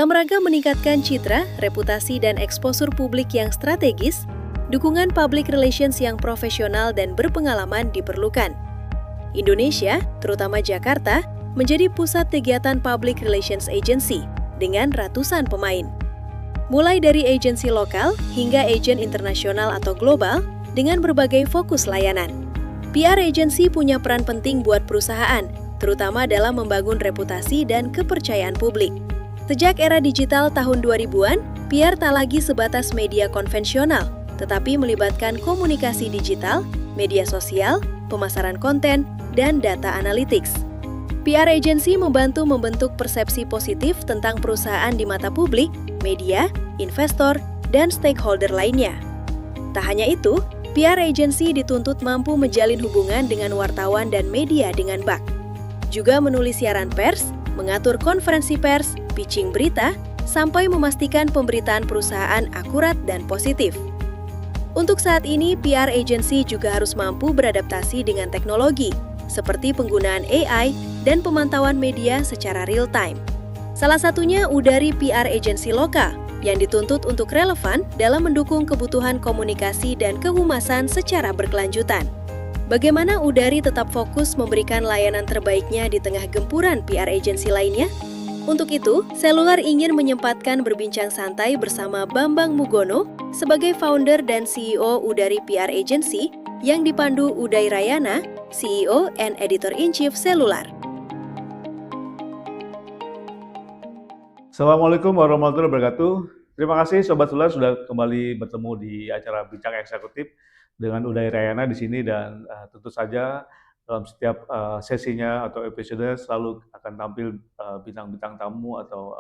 Dalam rangka meningkatkan citra, reputasi, dan eksposur publik yang strategis, dukungan public relations yang profesional dan berpengalaman diperlukan. Indonesia, terutama Jakarta, menjadi pusat kegiatan public relations agency dengan ratusan pemain. Mulai dari agensi lokal hingga agen internasional atau global dengan berbagai fokus layanan. PR agency punya peran penting buat perusahaan, terutama dalam membangun reputasi dan kepercayaan publik. Sejak era digital tahun 2000-an, PR tak lagi sebatas media konvensional, tetapi melibatkan komunikasi digital, media sosial, pemasaran konten, dan data analytics. PR agency membantu membentuk persepsi positif tentang perusahaan di mata publik, media, investor, dan stakeholder lainnya. Tak hanya itu, PR agency dituntut mampu menjalin hubungan dengan wartawan dan media dengan baik. Juga menulis siaran pers, mengatur konferensi pers, pitching berita, sampai memastikan pemberitaan perusahaan akurat dan positif. Untuk saat ini, PR agency juga harus mampu beradaptasi dengan teknologi, seperti penggunaan AI dan pemantauan media secara real-time. Salah satunya Udari PR agency lokal, yang dituntut untuk relevan dalam mendukung kebutuhan komunikasi dan kehumasan secara berkelanjutan. Bagaimana Udari tetap fokus memberikan layanan terbaiknya di tengah gempuran PR agency lainnya? Untuk itu, Selular ingin menyempatkan berbincang santai bersama Bambang Mugono sebagai founder dan CEO Udari PR Agency yang dipandu Uday Rayana, CEO and Editor-in-Chief Selular. Assalamualaikum warahmatullahi wabarakatuh. Terima kasih Sobat Selular sudah kembali bertemu di acara Bincang Eksekutif dengan Uday Rayana di sini dan tentu saja dalam setiap sesinya atau episode selalu akan tampil bintang-bintang tamu atau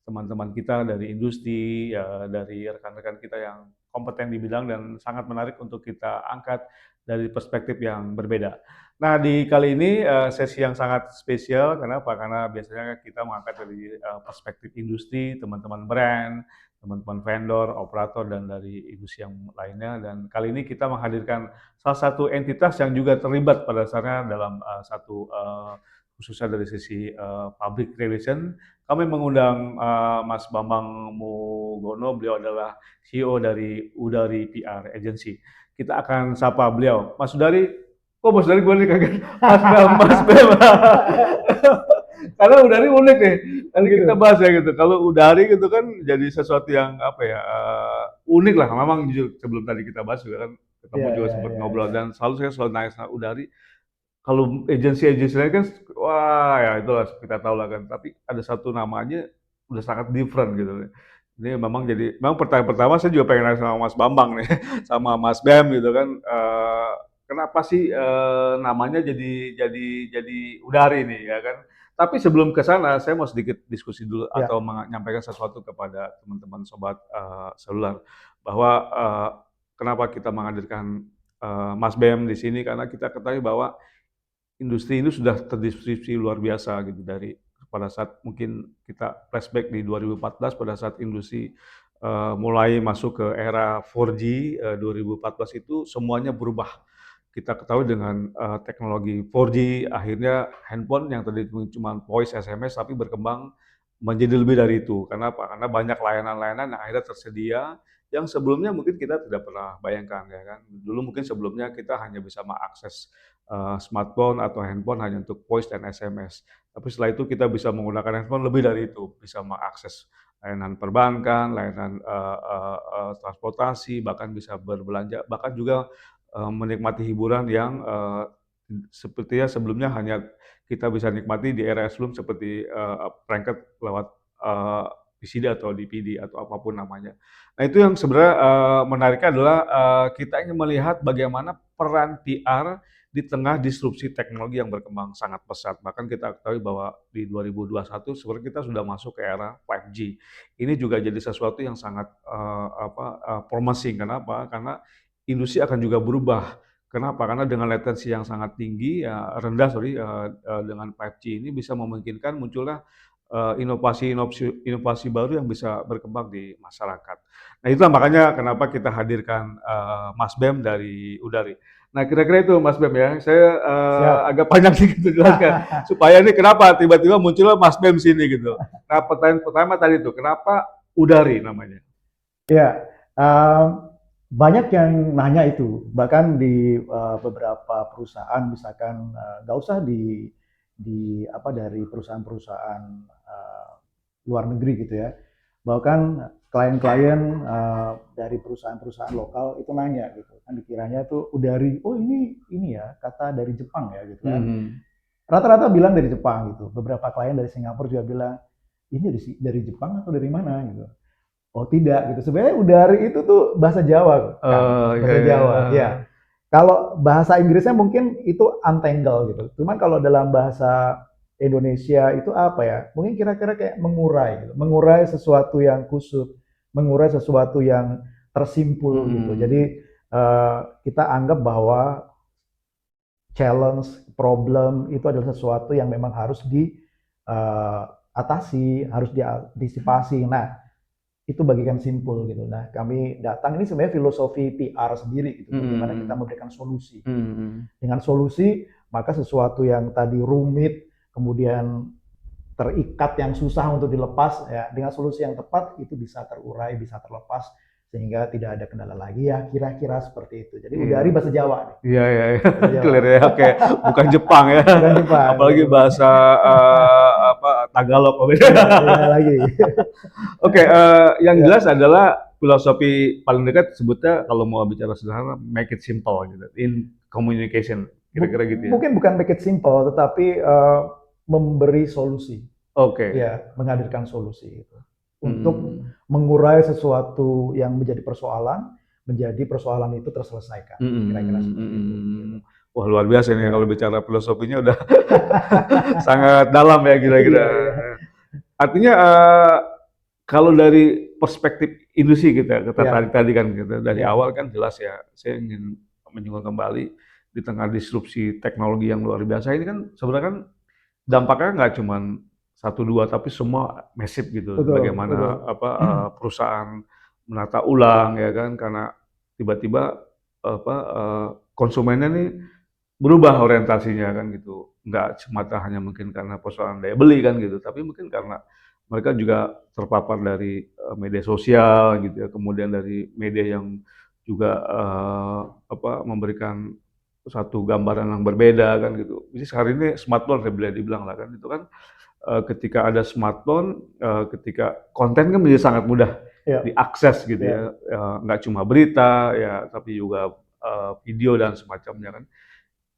teman-teman kita dari industri, dari rekan-rekan kita yang kompeten di bidang dan sangat menarik untuk kita angkat dari perspektif yang berbeda. Nah, di kali ini sesi yang sangat spesial. Kenapa? Karena biasanya kita mengangkat dari perspektif industri, teman-teman brand, teman-teman vendor, operator, dan dari industri yang lainnya. Dan kali ini kita menghadirkan salah satu entitas yang juga terlibat pada dasarnya dalam khususnya dari sisi public relation. Kami mengundang Mas Bambang Mugono, beliau adalah CEO dari Udari PR Agency. Kita akan sapa beliau. Mas Udari, kok Mas Udari gue nih kaget? Mas Bem. Karena Udari unik nih. Nanti kita bahas ya gitu. Kalau Udari gitu kan jadi sesuatu yang apa ya, unik lah. Memang jujur sebelum tadi kita bahas juga kan ketemu juga sempat ngobrol dan saya selalu nanya sama Udari. Kalau agensi-agensi lain kan, wah ya itulah kita tahu lah kan. Tapi ada satu namanya udah sangat different gitu. Ini memang pertanyaan pertama saya juga pengen nanya sama Mas Bambang nih, sama Mas Bem gitu kan. Kenapa sih namanya jadi Udari nih ya kan? Tapi sebelum ke sana, saya mau sedikit diskusi dulu atau menyampaikan sesuatu kepada teman-teman sobat selular bahwa kenapa kita menghadirkan Mas Bem di sini karena kita ketahui bahwa industri ini sudah terdisrupsi luar biasa gitu dari pada saat mungkin kita flashback di 2014 pada saat industri mulai masuk ke era 4G 2014 itu semuanya berubah. Kita ketahui dengan teknologi 4G akhirnya handphone yang tadi cuma voice SMS tapi berkembang menjadi lebih dari itu. Kenapa? Karena banyak layanan-layanan yang akhirnya tersedia yang sebelumnya mungkin kita tidak pernah bayangkan ya kan. Dulu mungkin sebelumnya kita hanya bisa mengakses smartphone atau handphone hanya untuk voice dan SMS. Tapi setelah itu kita bisa menggunakan handphone lebih dari itu, bisa mengakses layanan perbankan, layanan transportasi, bahkan bisa berbelanja, bahkan juga menikmati hiburan yang sepertinya sebelumnya hanya kita bisa nikmati di era sebelum seperti perangkat lewat VCD atau DVD atau apapun namanya. Nah itu yang sebenarnya menariknya adalah kita ingin melihat bagaimana peran PR di tengah disrupsi teknologi yang berkembang sangat pesat. Bahkan kita ketahui bahwa di 2021 sebenarnya kita sudah masuk ke era 5G. Ini juga jadi sesuatu yang sangat promising. Kenapa? Karena industri akan juga berubah. Kenapa? Karena dengan latensi yang sangat tinggi, rendah dengan 5G ini bisa memungkinkan munculnya inovasi baru yang bisa berkembang di masyarakat. Nah, itulah makanya kenapa kita hadirkan Mas Bem dari Udari. Nah, kira-kira itu Mas Bem ya. Saya Siap. agak panjang sedikit menjelaskan supaya ini kenapa tiba-tiba munculnya Mas Bem sini gitu. Nah, pertanyaan pertama tadi itu kenapa Udari namanya? Ya, banyak yang nanya itu, bahkan di beberapa perusahaan, misalkan nggak usah di apa dari perusahaan-perusahaan luar negeri gitu ya, bahkan klien-klien dari perusahaan-perusahaan lokal itu nanya gitu, kan dikiranya itu Udari, oh ini ya kata dari Jepang ya gitu kan, rata-rata bilang dari Jepang gitu, beberapa klien dari Singapura juga bilang ini dari Jepang atau dari mana gitu. Oh tidak gitu. Sebenarnya Udari itu tuh bahasa Jawa kan, Iya, bahasa iya. Jawa. Ya. Kalau bahasa Inggrisnya mungkin itu untangle gitu. Cuman kalau dalam bahasa Indonesia itu apa ya? Mungkin kira-kira kayak mengurai gitu. Mengurai sesuatu yang kusut, mengurai sesuatu yang tersimpul gitu. Jadi kita anggap bahwa challenge, problem itu adalah sesuatu yang memang harus diatasi, harus diantisipasi. Nah, itu bagikan simpul gitu. Nah, kami datang ini sebenarnya filosofi PR sendiri gitu, bagaimana kita memberikan solusi. Dengan solusi, maka sesuatu yang tadi rumit, kemudian terikat yang susah untuk dilepas, ya dengan solusi yang tepat itu bisa terurai, bisa terlepas sehingga tidak ada kendala lagi ya kira-kira seperti itu. Jadi Udari bahasa Jawa nih. Iya, iya, iya. Bahasa Jawa. Clear ya, oke. Bukan Jepang ya. Bukan Jepang. Apalagi bahasa Tagalog. Iya lagi. Oke, yang jelas adalah filosofi paling dekat sebutnya kalau mau bicara sederhana, make it simple gitu, in communication, kira-kira gitu ya. Mungkin bukan make it simple, tetapi memberi solusi. Oke. Ya, menghadirkan solusi itu. Untuk mengurai sesuatu yang menjadi persoalan, menjadi persoalan itu terselesaikan. Kira-kira seperti itu. Wah, luar biasa nih kalau bicara filosofinya udah sangat dalam ya kira-kira. Artinya kalau dari perspektif industri kita tadi kan gitu, dari awal kan jelas ya, saya ingin menyinggung kembali di tengah disrupsi teknologi yang luar biasa ini kan sebenarnya kan dampaknya nggak cuma satu dua tapi semua masif gitu. Betul, Bagaimana perusahaan menata ulang ya kan karena tiba-tiba konsumennya nih berubah orientasinya kan gitu. Nggak semata hanya mungkin karena persoalan daya beli kan gitu, tapi mungkin karena mereka juga terpapar dari media sosial gitu ya, kemudian dari media yang juga memberikan satu gambaran yang berbeda kan gitu. Jadi sekarang ini smartphone saya boleh dibilang lah kan itu kan ketika ada smartphone, ketika konten kan menjadi sangat mudah diakses gitu ya, nggak cuma berita ya, tapi juga video dan semacamnya kan.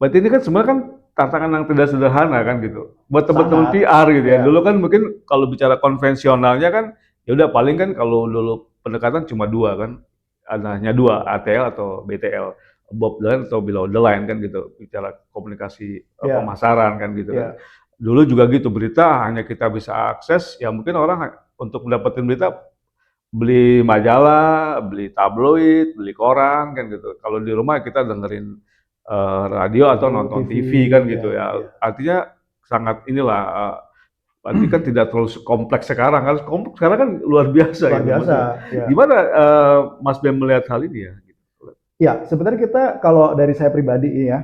Berarti ini kan sebenarnya kan tantangan yang tidak sederhana kan gitu. Buat teman-teman PR gitu ya. Dulu kan mungkin kalau bicara konvensionalnya kan ya udah paling kan kalau dulu pendekatan cuma dua kan. Hanya dua, ATL atau BTL, above the line atau below the line kan gitu. Bicara komunikasi pemasaran kan gitu kan. Dulu juga gitu, berita hanya kita bisa akses, ya mungkin orang untuk mendapatkan berita beli majalah, beli tabloid, beli koran kan gitu. Kalau di rumah kita dengerin radio atau nonton TV kan gitu ya. Artinya sangat inilah, berarti kan tidak terlalu kompleks sekarang kan. Sekarang kan luar biasa. Luar biasa. Ya. Gimana Mas Bem melihat hal ini ya? Ya, sebenarnya kita kalau dari saya pribadi ya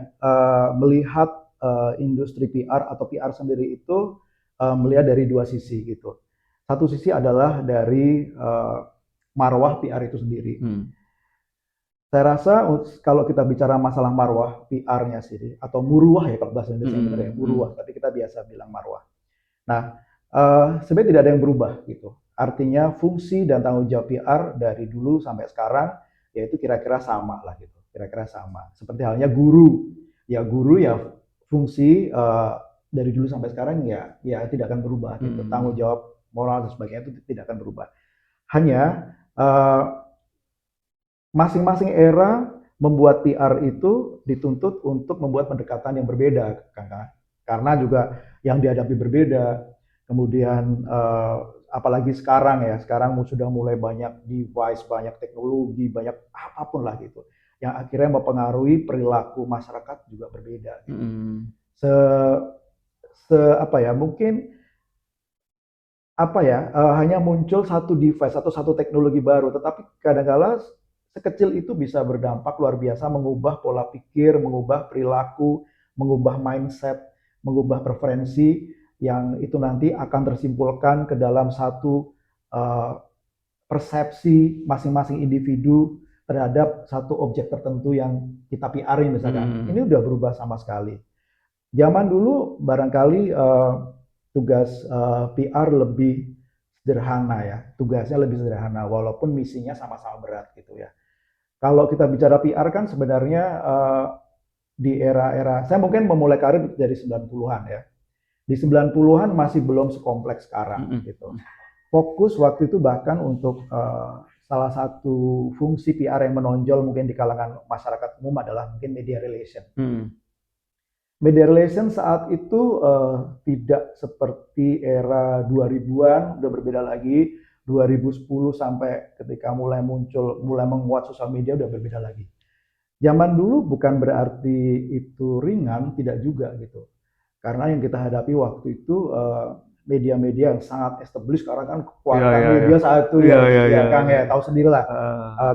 melihat industri PR atau PR sendiri itu melihat dari dua sisi gitu. Satu sisi adalah dari marwah PR itu sendiri. Saya rasa kalau kita bicara masalah marwah PR-nya sih, atau muruah ya kalau bahasa Indonesia sebenarnya muruah, tapi kita biasa bilang marwah. Nah, sebenarnya tidak ada yang berubah gitu. Artinya fungsi dan tanggung jawab PR dari dulu sampai sekarang yaitu kira-kira sama lah gitu, kira-kira sama. Seperti halnya guru, ya fungsi dari dulu sampai sekarang ya tidak akan berubah gitu. Tanggung jawab moral dan sebagainya itu tidak akan berubah. Hanya masing-masing era membuat PR itu dituntut untuk membuat pendekatan yang berbeda, karena juga yang dihadapi berbeda. Kemudian apalagi sekarang ya, sekarang sudah mulai banyak device, banyak teknologi, banyak apapun lah gitu, yang akhirnya mempengaruhi perilaku masyarakat juga berbeda. Gitu. Mungkin hanya muncul satu device atau satu teknologi baru, tetapi kadang-kala sekecil itu bisa berdampak luar biasa, mengubah pola pikir, mengubah perilaku, mengubah mindset, mengubah preferensi yang itu nanti akan tersimpulkan ke dalam satu uh, persepsi masing-masing individu terhadap satu objek tertentu yang kita PR-in misalkan. Ini udah berubah sama sekali. Zaman dulu barangkali tugas PR lebih sederhana ya, tugasnya lebih sederhana walaupun misinya sama-sama berat gitu ya. Kalau kita bicara PR kan sebenarnya di era-era, saya mungkin memulai karir dari 90-an ya. Di 90-an masih belum sekompleks sekarang gitu. Fokus waktu itu bahkan untuk salah satu fungsi PR yang menonjol mungkin di kalangan masyarakat umum adalah mungkin media relation. Media relation saat itu tidak seperti era 2000-an, udah berbeda lagi. 2010 sampai ketika mulai menguat sosial media udah berbeda lagi. Zaman dulu bukan berarti itu ringan, tidak juga gitu. Karena yang kita hadapi waktu itu media-media yang sangat established, sekarang kan kekuatan media saat itu Kang ya tahu sendiri lah.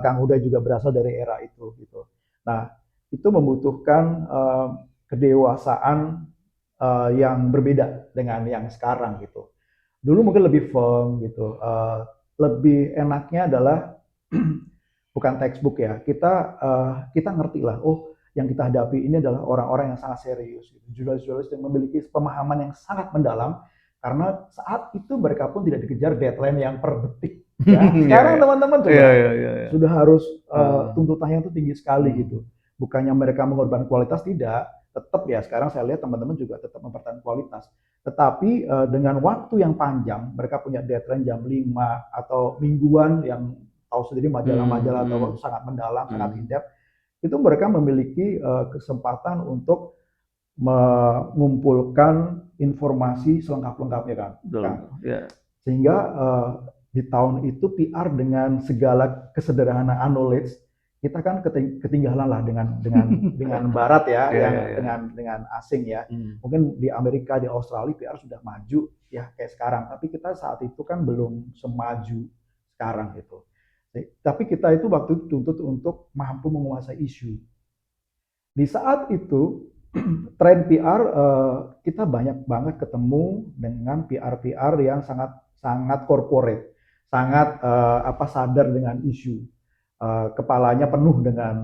Kang Huda juga berasal dari era itu gitu. Nah, itu membutuhkan kedewasaan yang berbeda dengan yang sekarang gitu. Dulu mungkin lebih firm gitu, lebih enaknya adalah bukan textbook ya, kita ngerti lah, oh yang kita hadapi ini adalah orang-orang yang sangat serius, gitu. Jurnalis-jurnalis yang memiliki pemahaman yang sangat mendalam, karena saat itu mereka pun tidak dikejar deadline yang per detik. Ya. Sekarang teman-teman sudah harus tuntutannya itu tinggi sekali gitu. Bukannya mereka mengorbankan kualitas, tidak. Tetap ya, sekarang saya lihat teman-teman juga tetap mempertahankan kualitas. Tetapi dengan waktu yang panjang, mereka punya deadline jam 5 atau mingguan yang tahu sendiri majalah-majalah atau waktu sangat mendalam, sangat in-depth. Itu mereka memiliki kesempatan untuk mengumpulkan informasi selengkap-lengkapnya kan. Sehingga di tahun itu PR dengan segala kesederhanaan knowledge, kita kan ketinggalan lah dengan barat ya, dengan asing ya. Mungkin di Amerika, di Australia PR sudah maju ya kayak sekarang, tapi kita saat itu kan belum semaju sekarang gitu. Tapi kita itu waktu itu tuntut untuk mampu menguasai isu. Di saat itu tren PR kita banyak banget ketemu dengan PR yang sangat corporate, sangat sadar dengan isu. Kepalanya penuh dengan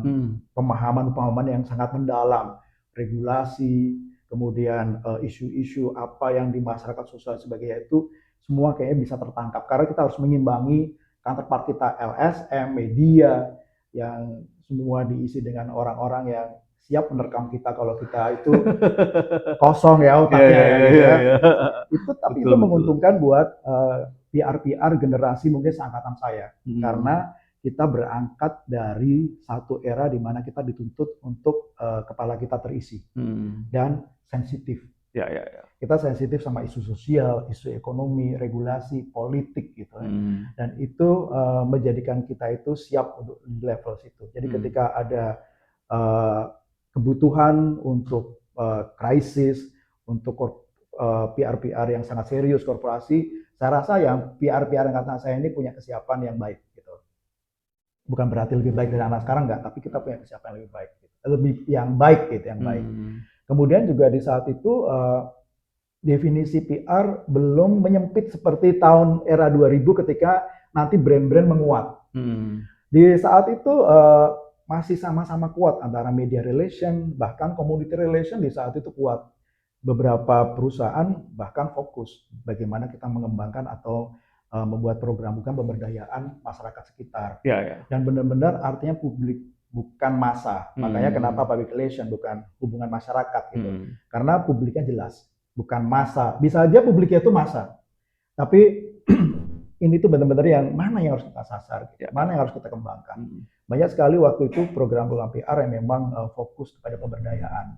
pemahaman yang sangat mendalam, regulasi, kemudian isu-isu apa yang di masyarakat sosial sebagainya itu semua kayaknya bisa tertangkap karena kita harus mengimbangi counterpart kita LSM, media yang semua diisi dengan orang-orang yang siap menerkam kita kalau kita itu kosong ya otaknya Itu tapi betul, itu menguntungkan buat PR generasi mungkin seangkatan saya karena kita berangkat dari satu era di mana kita dituntut untuk kepala kita terisi dan sensitif. Kita sensitif sama isu sosial, isu ekonomi, regulasi, politik gitu. Dan itu menjadikan kita itu siap untuk di level situ. Jadi ketika ada kebutuhan untuk krisis, untuk PR yang sangat serius korporasi, saya rasa yang PR angkatan saya ini punya kesiapan yang baik. Bukan berarti lebih baik dari anak sekarang enggak, tapi kita punya kesiapan yang lebih baik, yang baik gitu, yang baik. Kemudian juga di saat itu definisi PR belum menyempit seperti tahun era 2000 ketika nanti brand-brand menguat. Di saat itu masih sama-sama kuat antara media relation, bahkan community relation di saat itu kuat. Beberapa perusahaan bahkan fokus bagaimana kita mengembangkan atau membuat program bukan pemberdayaan masyarakat sekitar. Dan benar-benar artinya publik bukan massa. Makanya kenapa public relation bukan hubungan masyarakat gitu. Karena publiknya jelas, bukan massa. Bisa aja publiknya itu massa. Tapi ini tuh benar-benar yang mana yang harus kita sasar, mana yang harus kita kembangkan. Banyak sekali waktu itu program-program PR yang memang fokus kepada pemberdayaan.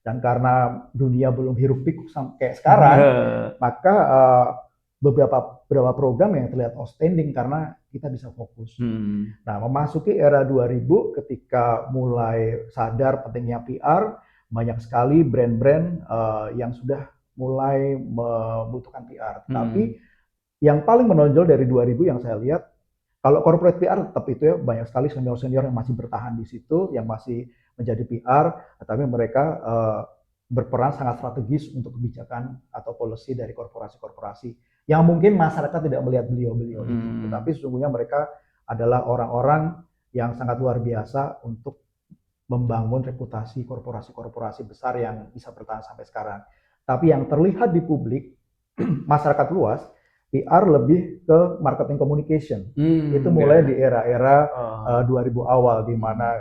Dan karena dunia belum hiruk pikuk kayak sekarang, maka beberapa program yang terlihat outstanding karena kita bisa fokus. Nah, memasuki era 2000 ketika mulai sadar pentingnya PR, banyak sekali brand-brand yang sudah mulai membutuhkan PR. Tapi Yang paling menonjol dari 2000 yang saya lihat, kalau corporate PR tetap itu ya banyak sekali senior-senior yang masih bertahan di situ, yang masih menjadi PR, tetapi mereka berperan sangat strategis untuk kebijakan atau policy dari korporasi-korporasi yang mungkin masyarakat tidak melihat beliau-beliau itu, tetapi sesungguhnya mereka adalah orang-orang yang sangat luar biasa untuk membangun reputasi korporasi-korporasi besar yang bisa bertahan sampai sekarang. Tapi yang terlihat di publik, masyarakat luas, PR lebih ke marketing communication. Itu mulai di era-era 2000 awal, di mana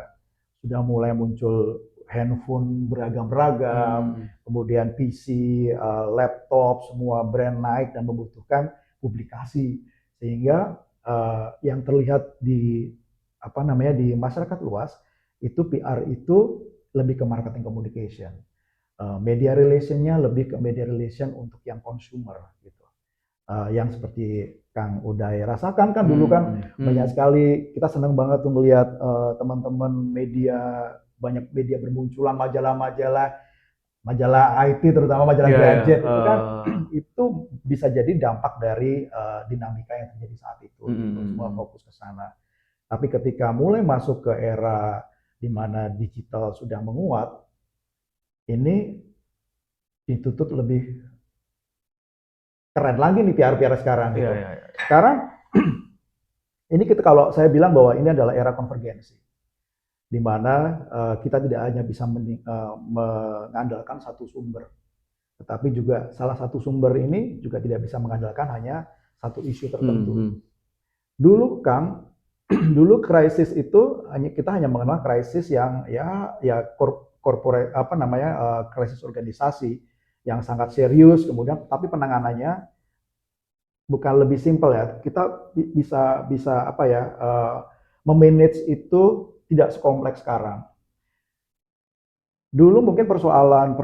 sudah mulai muncul handphone beragam-ragam, kemudian PC, laptop, semua brand naik dan membutuhkan publikasi. Sehingga yang terlihat di di masyarakat luas, itu PR itu lebih ke marketing communication. Media relation-nya lebih ke media relation untuk yang consumer gitu. Yang seperti Kang Uday rasakan kan dulu kan banyak sekali, kita senang banget tuh melihat teman-teman media, banyak media bermunculan, majalah IT terutama majalah gadget itu kan itu bisa jadi dampak dari dinamika yang terjadi saat itu gitu. Semua fokus ke sana. Tapi ketika mulai masuk ke era di mana digital sudah menguat, ini dituntut lebih keren lagi nih PR sekarang gitu. Sekarang ini kita, kalau saya bilang bahwa ini adalah era konvergensi, di mana kita tidak hanya bisa mengandalkan satu sumber, tetapi juga salah satu sumber ini juga tidak bisa mengandalkan hanya satu isu tertentu. Dulu Kang, dulu krisis itu kita hanya mengenal krisis yang corporate krisis organisasi yang sangat serius, kemudian tapi penanganannya bukan lebih simpel ya. Kita bisa memanage itu tidak sekompleks sekarang. Dulu mungkin persoalan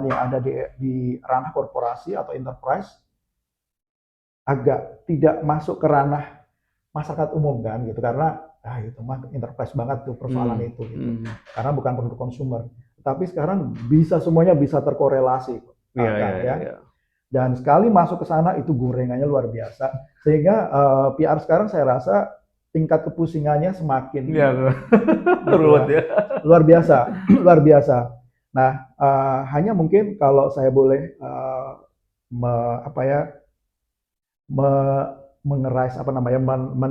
yang ada di ranah korporasi atau enterprise agak tidak masuk ke ranah masyarakat umum kan gitu, karena itu mah enterprise banget tuh persoalan itu gitu. Karena bukan produk konsumer. Tapi sekarang semuanya bisa terkorelasi. Dan sekali masuk ke sana itu gorengannya luar biasa. Sehingga PR sekarang saya rasa tingkat kepusingannya semakin ruwet ya. Luar biasa. Nah, hanya mungkin kalau saya boleh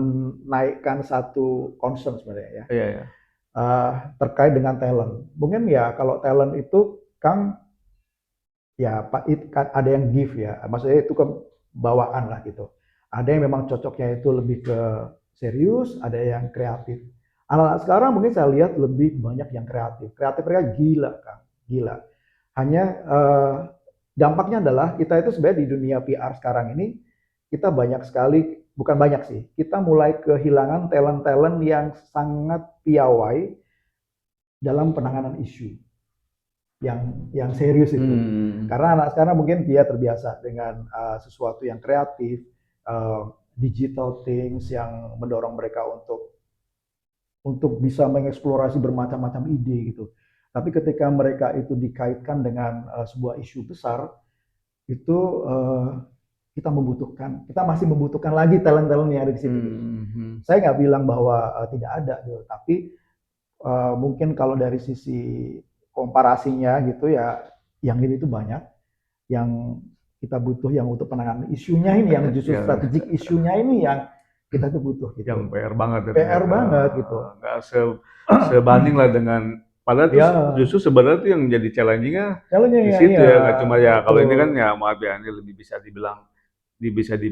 menaikkan satu concern sebenarnya ya. Terkait dengan talent. Mungkin ya kalau talent itu Kang ya ada yang give ya, maksudnya itu ke bawaan lah gitu. Ada yang memang cocoknya itu lebih ke serius, ada yang kreatif. Anak-anak sekarang mungkin saya lihat lebih banyak yang kreatif. Kreatif mereka gila Kang, gila. Hanya dampaknya adalah kita itu sebenarnya di dunia PR sekarang ini kita banyak sekali, bukan banyak sih, kita mulai kehilangan talent-talent yang sangat piawai dalam penanganan isu yang serius itu. Karena anak sekarang mungkin dia terbiasa dengan sesuatu yang kreatif, digital things yang mendorong mereka untuk bisa mengeksplorasi bermacam-macam ide gitu. Tapi ketika mereka itu dikaitkan dengan sebuah isu besar, itu kita masih membutuhkan lagi talent-talent yang ada di situ. Saya nggak bilang bahwa tidak ada, gitu. Tapi mungkin kalau dari sisi komparasinya gitu ya, yang ini tuh banyak, yang kita butuh yang untuk penanganan isunya ini, yang justru strategik isunya ini yang kita tuh butuh. Gitu. Yang PR banget. PR banget gitu. Nggak sebanding lah dengan. Padahal justru sebenarnya itu yang jadi challenging-nya di situ ya, nggak cuma ya kalau ini kan ya maaf ya, ini lebih bisa dibilang bisa di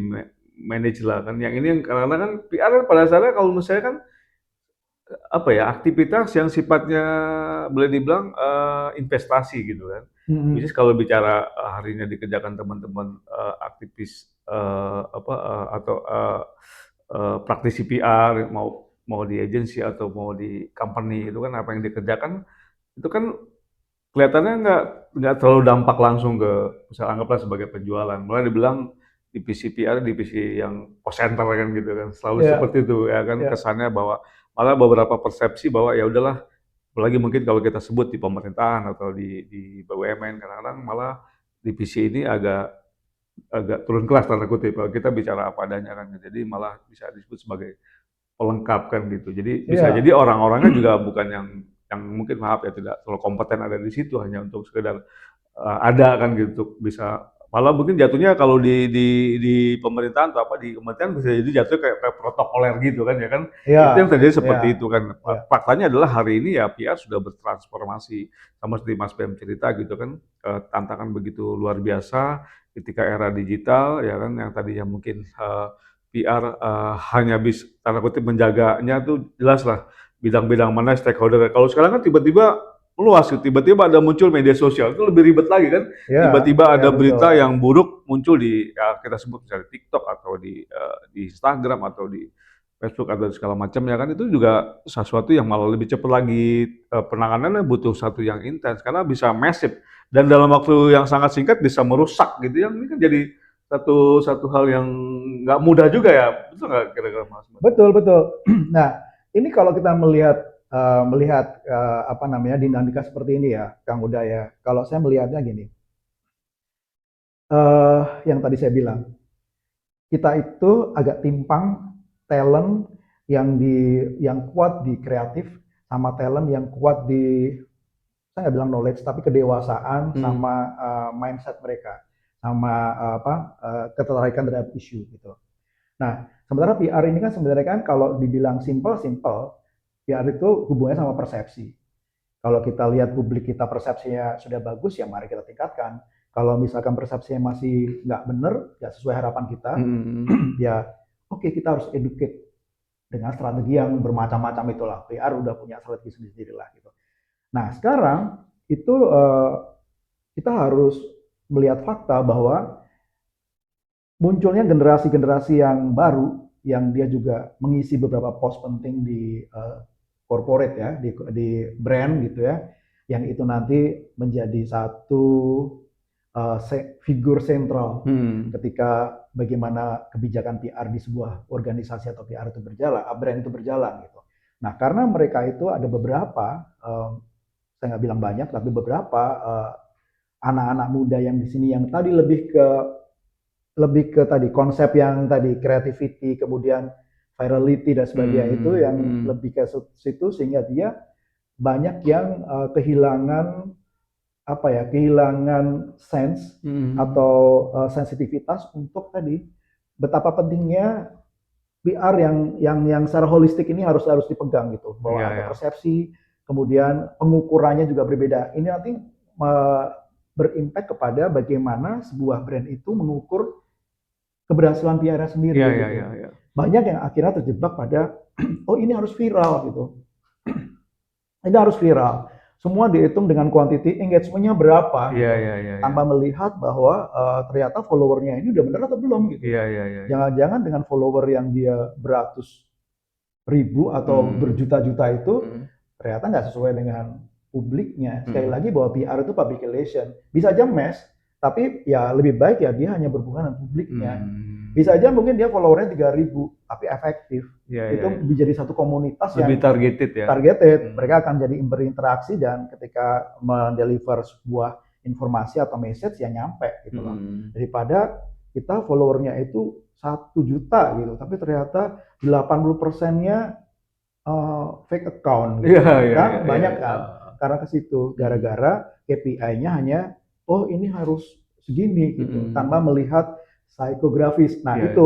manage lah kan. Yang ini yang karena kan PR pada dasarnya kalau menurut saya kan aktivitas yang sifatnya boleh dibilang investasi gitu kan. Bisnis kalau bicara harinya dikerjakan teman-teman aktivis atau praktisi PR mau di agensi atau mau di company itu kan apa yang dikerjakan itu kan kelihatannya nggak terlalu dampak langsung ke misalnya anggaplah sebagai penjualan. Mulai dibilang divisi PR, divisi yang cost center kan gitu kan, selalu seperti itu ya kan, kesannya bahwa malah beberapa persepsi bahwa ya udahlah, apalagi mungkin kalau kita sebut di pemerintahan atau di BUMN kadang-kadang malah divisi ini agak agak turun kelas tanda kutip. Kalau kita bicara apa adanya kan, jadi malah bisa disebut sebagai pelengkap kan gitu. Jadi bisa Iya, jadi orang-orangnya juga bukan yang mungkin maaf ya tidak terlalu kompeten ada di situ hanya untuk sekedar ada kan gitu bisa malah mungkin jatuhnya kalau di pemerintahan atau apa di kementerian bisa jadi jatuhnya kayak protokoler gitu kan ya kan iya, itu yang terjadi iya, seperti itu kan iya. faktanya adalah hari ini ya PR sudah bertransformasi sama seperti Mas Bem cerita gitu kan tantangan begitu luar biasa ketika era digital ya kan yang tadinya mungkin PR hanya bisa tanda kutip menjaganya tuh jelas lah bidang-bidang mana stakeholder kalau sekarang kan tiba-tiba meluas, tiba-tiba ada muncul media sosial, itu lebih ribet lagi kan. Iya, Tiba-tiba iya ada betul. berita yang buruk muncul di ya kita sebut misalnya TikTok atau di Instagram atau di Facebook atau segala macam ya kan itu juga sesuatu yang malah lebih cepat lagi penanganannya butuh satu yang intens karena bisa massive dan dalam waktu yang sangat singkat bisa merusak gitu yang ini kan jadi satu satu hal yang nggak mudah juga ya betul nggak kira-kira Mas? Betul, betul. Nah, ini kalau kita melihat apa namanya dinamika seperti ini ya, Kang Uda ya. Kalau saya melihatnya gini, yang tadi saya bilang, kita itu agak timpang talent yang kuat di kreatif sama talent yang kuat di saya nggak bilang knowledge tapi kedewasaan Hmm. sama mindset mereka sama apa ketertarikan terhadap isu gitu. Nah, sementara PR ini kan sebenarnya kan kalau dibilang simple, PR itu hubungannya sama persepsi. Kalau kita lihat publik kita persepsinya sudah bagus, ya mari kita tingkatkan. Kalau misalkan persepsinya masih nggak benar, nggak sesuai harapan kita, Hmm. ya oke kita harus educate dengan strategi yang bermacam-macam itulah. PR udah punya strategi sendiri lah gitu. Nah sekarang itu kita harus melihat fakta bahwa munculnya generasi-generasi yang baru yang dia juga mengisi beberapa pos penting di corporate ya, di brand gitu ya, yang itu nanti menjadi satu figur sentral Hmm. ketika bagaimana kebijakan PR di sebuah organisasi atau PR itu berjalan, brand itu berjalan gitu. Nah, karena mereka itu ada beberapa, saya nggak bilang banyak, tapi beberapa anak-anak muda yang di sini yang tadi lebih ke tadi konsep yang tadi creativity kemudian virality dan sebagainya itu Hmm. yang Hmm. lebih ke situ sehingga dia banyak yang kehilangan apa ya kehilangan sense Hmm. atau sensitivitas untuk tadi betapa pentingnya PR yang secara holistik ini harus harus dipegang gitu Iya, bahwa ada ya. persepsi kemudian pengukurannya juga berbeda ini nanti berimpact kepada bagaimana sebuah brand itu mengukur keberhasilan PR-nya sendiri Iya, iya, gitu. iya, iya. Banyak yang akhirnya terjebak pada oh ini harus viral gitu. Ini harus viral. Semua dihitung dengan quantity engagement-nya berapa Iya, gitu. iya, iya, iya. Tanpa melihat bahwa ternyata followernya ini udah benar atau belum gitu. Iya, iya, iya, iya. Jangan-jangan dengan follower yang dia beratus ribu atau Hmm. berjuta-juta itu Hmm. ternyata nggak sesuai dengan publiknya. Sekali Hmm. lagi bahwa PR itu public relation. Bisa aja mass, tapi ya lebih baik ya dia hanya berhubungan dengan publiknya. Hmm. Bisa aja mungkin dia followernya 3.000, tapi efektif. Iya, iya, Itu iya. menjadi satu komunitas Lebih yang targeted ya. targeted. Hmm. Mereka akan jadi berinteraksi dan ketika mendeliver sebuah informasi atau message yang nyampe gitu loh. Hmm. Daripada kita followernya itu 1 juta gitu, tapi ternyata 80%-nya fake account gitu. Iya, iya, Kan iya, iya, banyak iya. kan karena ke situ Hmm. gara-gara KPI-nya hanya oh ini harus segini gitu tanpa Hmm. melihat psikografis. Nah, Iya, iya. itu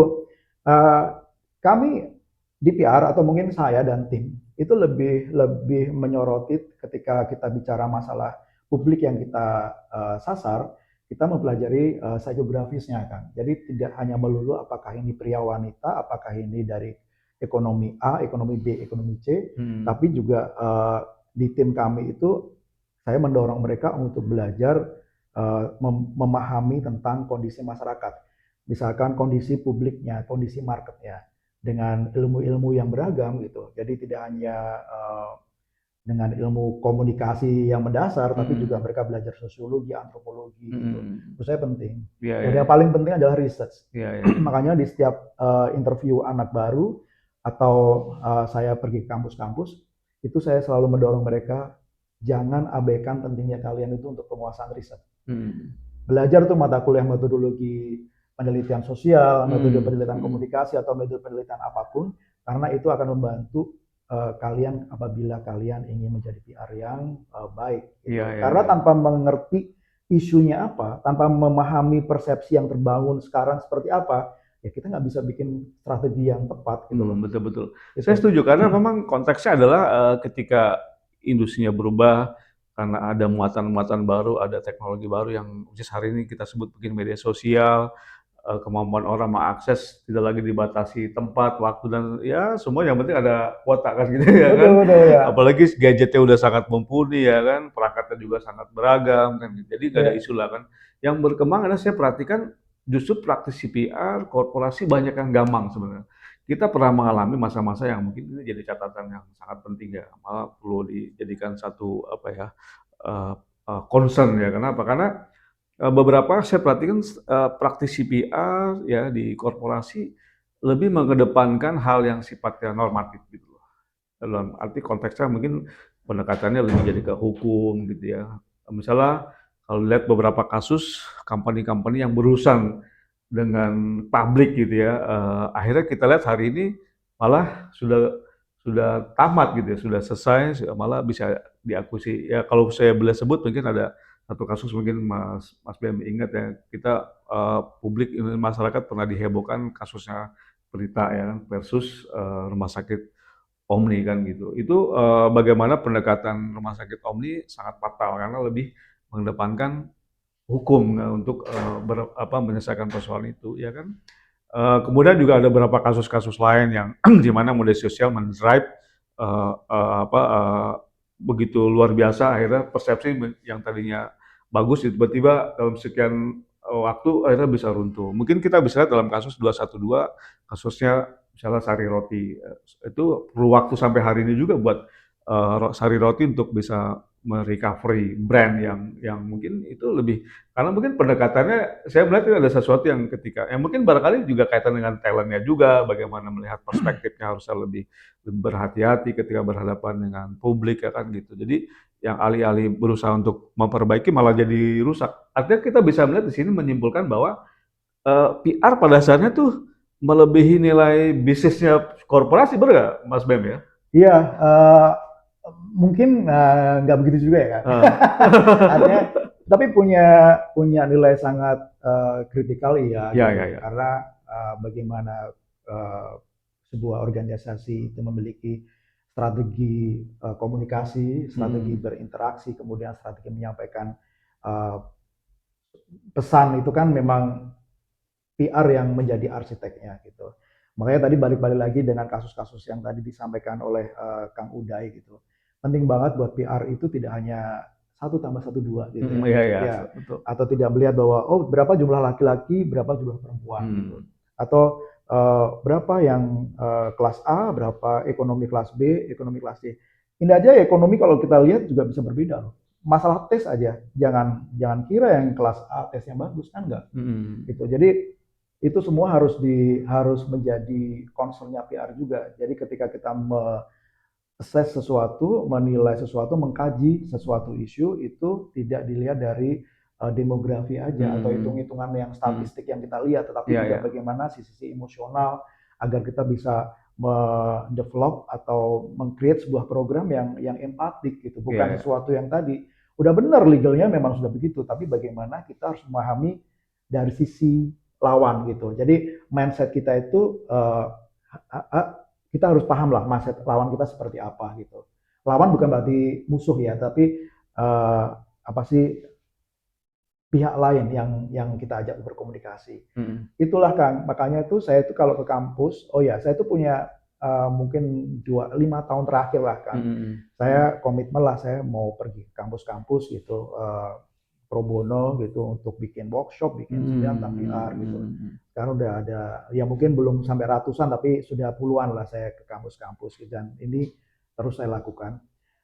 uh, kami di PR atau mungkin saya dan tim itu lebih lebih menyoroti ketika kita bicara masalah publik yang kita sasar, kita mempelajari psikografisnya kan. Jadi tidak hanya melulu apakah ini pria wanita, apakah ini dari ekonomi A, ekonomi B, ekonomi C, Hmm. tapi juga di tim kami itu saya mendorong mereka untuk belajar memahami tentang kondisi masyarakat. Misalkan kondisi publiknya, kondisi marketnya, dengan ilmu-ilmu yang beragam gitu. Jadi tidak hanya dengan ilmu komunikasi yang mendasar, tapi juga Hmm. mereka belajar sosiologi, antropologi gitu. Hmm. Itu saya penting. Iya, Dan iya, yang iya. paling penting adalah research. Iya, iya, iya. Makanya di setiap interview anak baru atau saya pergi ke kampus-kampus, itu saya selalu mendorong mereka jangan abaikan pentingnya kalian itu untuk penguasaan riset. Hmm. Belajar tuh mata kuliah metodologi penelitian sosial, metode penelitian Hmm. komunikasi atau metode penelitian apapun, karena itu akan membantu kalian apabila kalian ingin menjadi PR yang baik Iya, gitu. iya, Karena iya. tanpa mengerti isunya apa, tanpa memahami persepsi yang terbangun sekarang seperti apa, ya kita nggak bisa bikin strategi yang tepat gitu loh. Betul, betul. Saya Gitu. setuju karena memang konteksnya adalah ketika industrinya berubah karena ada muatan-muatan baru, ada teknologi baru yang which is hari ini kita sebut mungkin media sosial, kemampuan orang mengakses tidak lagi dibatasi tempat, waktu dan ya semua yang penting ada kuota kan gitu ya kan. Betul betul ya. Apalagi gadgetnya udah sangat mumpuni ya kan, perangkatnya juga sangat beragam kan. Jadi nggak ada Ya. isu lah kan. Yang berkembang adalah saya perhatikan justru praktisi PR, korporasi banyak yang gampang sebenarnya. Kita pernah mengalami masa-masa yang mungkin ini jadi catatan yang sangat penting ya, malah perlu dijadikan satu apa ya, eee concern ya. Kenapa? Karena beberapa saya perhatikan praktisi PR ya di korporasi lebih mengedepankan hal yang sifatnya normatif gitu loh. Dalam arti konteksnya mungkin pendekatannya lebih jadi ke hukum gitu ya. Misalnya kalau lihat beberapa kasus company-company yang berurusan dengan publik gitu ya, akhirnya kita lihat hari ini malah sudah tamat gitu ya, sudah selesai, malah bisa diakuisisi. Ya kalau saya boleh sebut mungkin ada satu kasus mungkin Mas Bem ingat ya, kita publik masyarakat pernah dihebohkan kasusnya Berita ya kan versus rumah sakit Omni kan gitu. Itu bagaimana pendekatan rumah sakit Omni sangat fatal karena lebih mengedepankan hukum untuk menyelesaikan persoalan itu ya kan. Kemudian juga ada beberapa kasus-kasus lain yang di mana media sosial men-drive eee eee, apa, eee, begitu luar biasa akhirnya persepsi yang tadinya bagus tiba-tiba dalam sekian waktu akhirnya bisa runtuh. Mungkin kita bisa lihat dalam kasus 212 kasusnya misalnya Sari Roti, itu perlu waktu sampai hari ini juga buat Sari Roti untuk bisa me-recovery brand yang mungkin itu lebih karena mungkin pendekatannya saya melihat itu ada sesuatu yang ketika yang mungkin barangkali juga kaitan dengan talent-nya juga, bagaimana melihat perspektifnya harusnya lebih berhati-hati ketika berhadapan dengan publik ya kan gitu. Jadi yang alih-alih berusaha untuk memperbaiki malah jadi rusak. Artinya kita bisa melihat di sini menyimpulkan bahwa PR pada dasarnya tuh melebihi nilai bisnisnya korporasi, bener nggak Mas Bem ya? Iya, mungkin nggak begitu juga ya kan. Artinya, tapi punya punya nilai sangat kritikal iya Ya, ya, gitu. ya. Karena bagaimana uh, sebuah organisasi itu memiliki strategi komunikasi, strategi Mhm. berinteraksi, kemudian strategi menyampaikan uh, pesan itu kan memang PR yang menjadi arsiteknya gitu. Makanya tadi balik-balik lagi dengan kasus-kasus yang tadi disampaikan oleh Kang Uday gitu. Penting banget buat PR itu tidak hanya satu tambah satu dua gitu Mhm, ya. iya, iya, Ya, betul. atau tidak melihat bahwa oh berapa jumlah laki-laki, berapa jumlah perempuan gitu. Hmm. Atau berapa yang kelas A, berapa ekonomi kelas B, ekonomi kelas C. Ini aja ekonomi kalau kita lihat juga bisa berbeda loh. Masalah tes aja, jangan jangan kira yang kelas A tesnya bagus kan enggak Mhm. gitu. Jadi itu semua harus menjadi concernnya PR juga. Jadi ketika kita assess sesuatu, menilai sesuatu, mengkaji sesuatu isu itu tidak dilihat dari demografi aja atau Mhm. hitung-hitungan yang Mhm. statistik yang kita lihat, tetapi Iya, juga iya. bagaimana sisi emosional agar kita bisa mendevelop atau meng-create sebuah program yang empatik gitu, Iya, bukan iya. sesuatu yang tadi udah benar legalnya memang sudah begitu, tapi bagaimana kita harus memahami dari sisi lawan gitu. Jadi mindset kita itu kita harus paham lah mindset lawan kita seperti apa gitu. Lawan bukan berarti musuh ya, tapi apa sih pihak lain yang kita ajak berkomunikasi. Mhm. Itulah Kang, makanya itu saya itu kalau ke kampus, oh ya saya itu punya mungkin 5 tahun terakhir lah Kang. Mhm. Saya komitmen lah saya mau pergi ke kampus-kampus gitu, pro bono gitu untuk bikin workshop, bikin seminar tentang PR gitu. Mhm. Sekarang udah ada, ya mungkin belum sampai ratusan tapi sudah puluhan lah saya ke kampus-kampus gitu. Dan ini terus saya lakukan.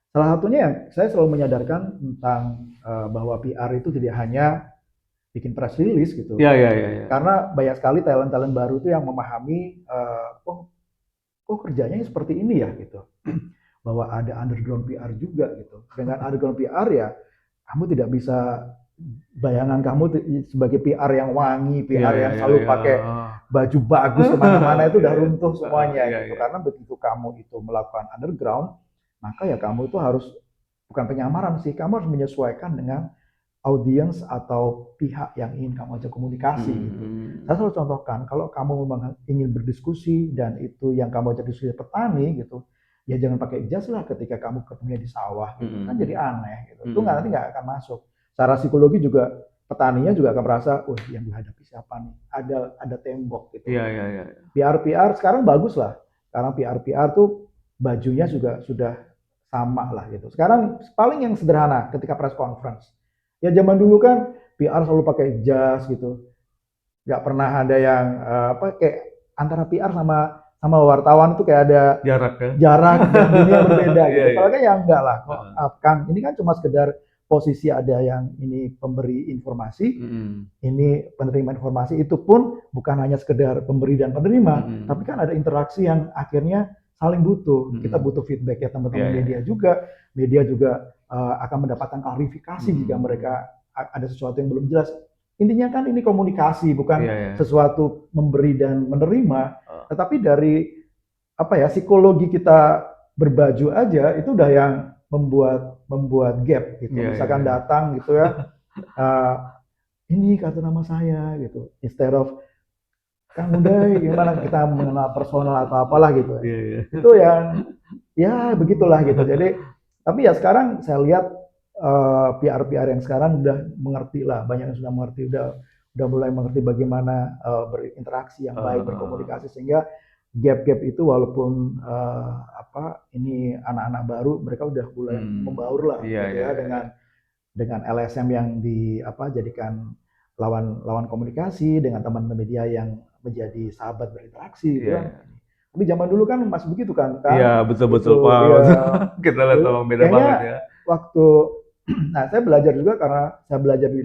Salah satunya yang saya selalu menyadarkan tentang bahwa PR itu tidak hanya bikin press release gitu. Iya, iya, iya, iya. Karena banyak sekali talent-talent baru itu yang memahami, oh kok kerjanya seperti ini ya gitu. Bahwa ada underground PR juga gitu. Dengan underground PR ya kamu tidak bisa bayangan kamu sebagai PR yang wangi, PR Iya, yang iya, selalu iya. pakai baju bagus kemana-mana itu udah Iya, runtuh semuanya iya, gitu. iya. Karena begitu kamu itu melakukan underground, maka ya kamu itu harus bukan penyamaran sih, kamu harus menyesuaikan dengan audiens atau pihak yang ingin kamu ajak komunikasi gitu. Saya selalu contohkan, kalau kamu memang ingin berdiskusi dan itu yang kamu ajak diskusi petani gitu, ya jangan pakai jas lah ketika kamu ketemunya di sawah gitu. Kan jadi aneh gitu. Itu nanti nggak akan masuk. Secara psikologi juga petaninya juga akan merasa, oh yang dihadapi siapa nih? Ada tembok gitu. Iya, iya, iya. PR sekarang bagus lah. Sekarang PR tuh bajunya juga sudah sama lah gitu. Sekarang paling yang sederhana ketika press conference. Ya zaman dulu kan PR selalu pakai jas gitu. Nggak pernah ada yang kayak antara PR sama wartawan itu kayak ada Jarak ya. jarak dan dunia berbeda gitu. Iya, iya. Kalau kan ya enggak lah. Kok Kang, ini kan cuma sekedar posisi ada yang ini pemberi informasi, ini penerima informasi, itu pun bukan hanya sekedar pemberi dan penerima, tapi kan ada interaksi yang akhirnya saling butuh. Kita butuh feedback ya teman-teman media juga akan mendapatkan klarifikasi jika mereka ada sesuatu yang belum jelas. Intinya kan ini komunikasi, bukan sesuatu memberi dan menerima, tetapi dari psikologi kita berbaju aja itu udah yang membuat gap gitu. Misalkan datang gitu ya, ini kata nama saya gitu, instead of Kang Mundai, gimana kita mengenal personal atau apalah gitu. Itu yang ya begitulah gitu. Jadi tapi ya sekarang saya lihat PR yang sekarang udah mengerti lah, banyak yang sudah mengerti, udah mulai mengerti bagaimana berinteraksi yang baik, berkomunikasi, sehingga gap-gap itu walaupun ini anak-anak baru, mereka udah mulai membaur lah dengan LSM yang jadikan lawan komunikasi, dengan teman media yang menjadi sahabat berinteraksi gitu kan. Tapi zaman dulu kan masih begitu kan. Iya, betul-betul Pak. Ya. Kita lihat memang beda banget ya. Waktu saya belajar juga karena saya belajar di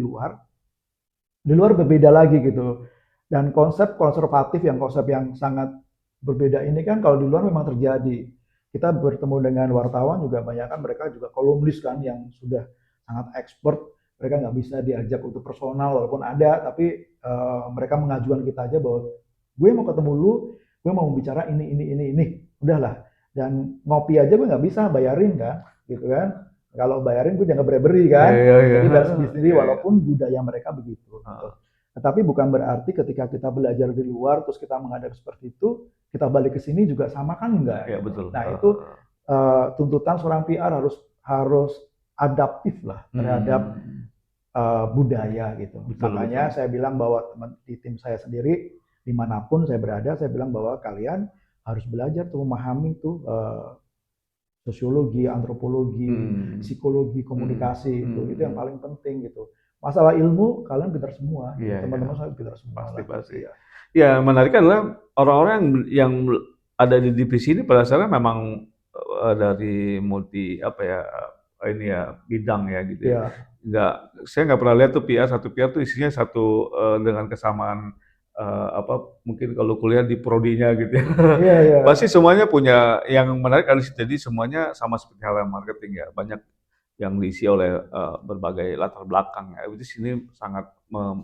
luar berbeda lagi gitu. Dan konsep konservatif konsep yang sangat berbeda ini kan kalau di luar memang terjadi. Kita bertemu dengan wartawan juga banyak kan, mereka juga kolumnis kan yang sudah sangat expert. Mereka nggak bisa diajak untuk personal walaupun ada, tapi mereka mengajukan kita aja bahwa gue mau ketemu lu, gue mau bicara ini, udahlah. Dan ngopi aja gue nggak bisa bayarin kan, gitu kan. Kalau bayarin gue jangan beri-beri kan. Jadi dari sendiri walaupun budaya mereka begitu. Gitu. Tetapi bukan berarti ketika kita belajar di luar terus kita menghadapi seperti itu, kita balik ke sini juga sama kan enggak. Ya, betul. Nah itu tuntutan seorang PR harus adaptif lah terhadap budaya gitu. Makanya saya bilang bahwa di tim saya sendiri dimanapun saya berada, saya bilang bahwa kalian harus belajar tuh memahami tuh sosiologi, antropologi, psikologi, komunikasi itu yang paling penting gitu. Masalah ilmu kalian pintar semua, teman-teman saya pintar semua. Pasti. Ya menarik adalah orang-orang yang ada di divisi ini pada dasarnya memang dari multi bidang ya gitu ya. Saya nggak pernah lihat tuh satu PR tuh isinya satu dengan kesamaan mungkin kalau kuliah di prodinya gitu ya. Pasti semuanya punya yang menarik kan, jadi semuanya sama seperti hal marketing ya, banyak yang diisi oleh berbagai latar belakang ya. Itu sini sangat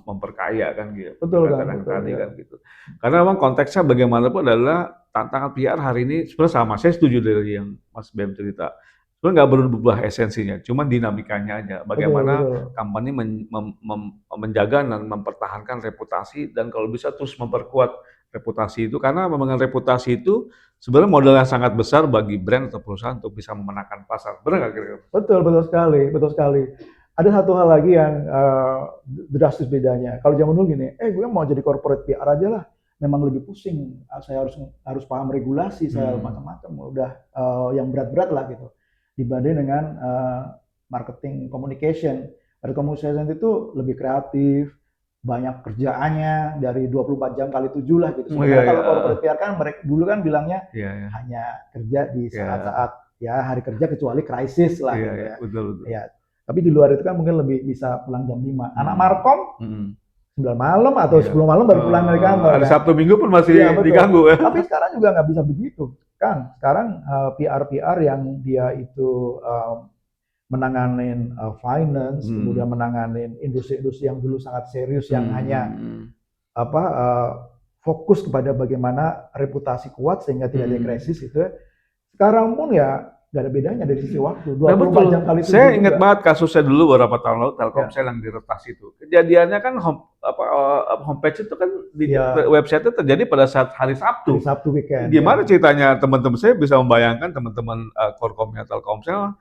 memperkaya kan gitu. Betul tadi kan gitu. Karena memang konteksnya bagaimanapun adalah tantangan PR hari ini sebenarnya sama. Saya setuju dari yang Mas Bem cerita. Sebenarnya nggak berubah esensinya, cuma dinamikanya aja. Bagaimana company menjaga dan mempertahankan reputasi dan kalau bisa terus memperkuat reputasi itu, karena memang reputasi itu sebenarnya modal yang sangat besar bagi brand atau perusahaan untuk bisa memenangkan pasar. Benar nggak kira-kira? Betul sekali. Ada satu hal lagi yang drastis bedanya. Kalau zaman dulu gini, gue mau jadi corporate PR aja lah, memang lebih pusing. Saya harus paham regulasi, saya macam-macam, udah yang berat-berat lah gitu. Dibanding dengan marketing communication. Marketing communication itu lebih kreatif, banyak kerjaannya, dari 24 jam kali 7 lah gitu. Sebenarnya kalau corporate PR kan mereka dulu kan bilangnya hanya kerja di saat-saat hari kerja kecuali krisis lah gitu ya. Betul. Ya, tapi di luar itu kan mungkin lebih bisa pulang jam 5. Anak Markom 9 malam atau 10 malam baru pulang dari kantor. Hari Sabtu Minggu pun masih diganggu ya. Tapi sekarang juga nggak bisa begitu. Kan sekarang PR yang dia itu menanganin finance, kemudian menanganin industri-industri yang dulu sangat serius yang hanya apa fokus kepada bagaimana reputasi kuat sehingga tidak ada krisis itu. Sekarang pun ya nggak ada bedanya dari sisi waktu. 24 jam kali 7 Saya ingat juga. banget kasusnya dulu beberapa tahun lalu Telkomsel yang diretas itu. Kejadiannya kan homepage itu kan di website itu terjadi pada saat hari Sabtu. Hari Sabtu weekend. Gimana ceritanya teman-teman saya bisa membayangkan teman-teman Korkomnya Telkomsel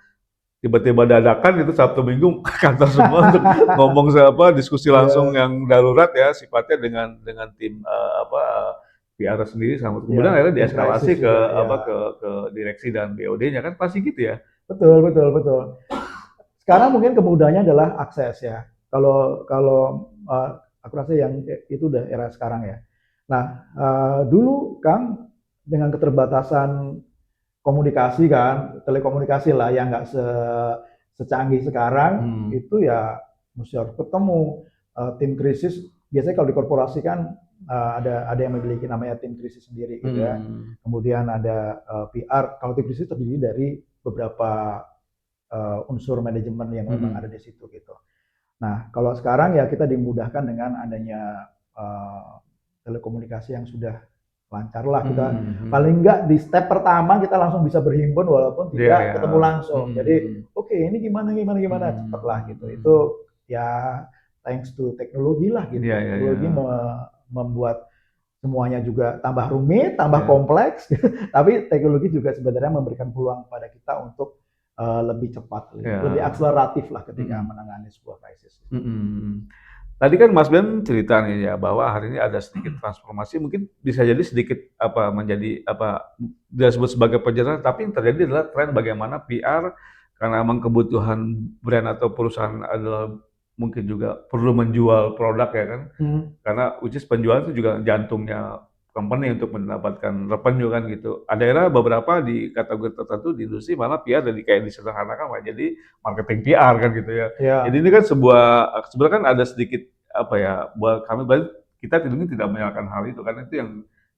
tiba-tiba dadakan itu Sabtu Minggu kantor semua untuk ngomong diskusi langsung yang darurat ya sifatnya dengan tim PR sendiri sama kemudian akhirnya dieskalasi ke ke direksi dan BOD-nya kan pasti gitu ya. Betul. Sekarang mungkin kemudahannya adalah akses ya. Kalau aku rasa yang itu udah era sekarang ya. Nah, dulu Kang dengan keterbatasan komunikasi kan, telekomunikasi lah yang nggak secanggih sekarang, itu ya mesti harus ketemu tim krisis. Biasanya kalau di korporasi kan ada yang memiliki namanya tim krisis sendiri gitu ya. Kemudian ada PR. Kalau tim krisis terdiri dari beberapa unsur manajemen yang memang ada di situ gitu. Nah, kalau sekarang ya kita dimudahkan dengan adanya telekomunikasi yang sudah lancar lah, kita paling enggak di step pertama kita langsung bisa berhimpun walaupun tidak ketemu langsung. Jadi oke, ini gimana cepat lah gitu. Itu ya thanks to teknologi lah gitu. Teknologi membuat semuanya juga tambah rumit, tambah kompleks, tapi teknologi juga sebenarnya memberikan peluang pada kita untuk lebih cepat, lebih akseleratif lah ketika menangani sebuah krisis. Tadi kan Mas Ben cerita nih ya bahwa hari ini ada sedikit transformasi, mungkin bisa jadi sedikit menjadi disebut sebagai perjalanan, tapi yang terjadi adalah tren bagaimana PR karena memang kebutuhan brand atau perusahaan adalah mungkin juga perlu menjual produk ya kan, karena which is penjualan itu juga jantungnya company untuk mendapatkan revenue kan gitu. Ada era beberapa di kategori tertentu di industri malah PR jadi kayak disederhanakan jadi marketing PR kan gitu ya. Jadi ini kan sebenarnya kan ada sedikit buat kami kita tidak menyalahkan hal itu karena itu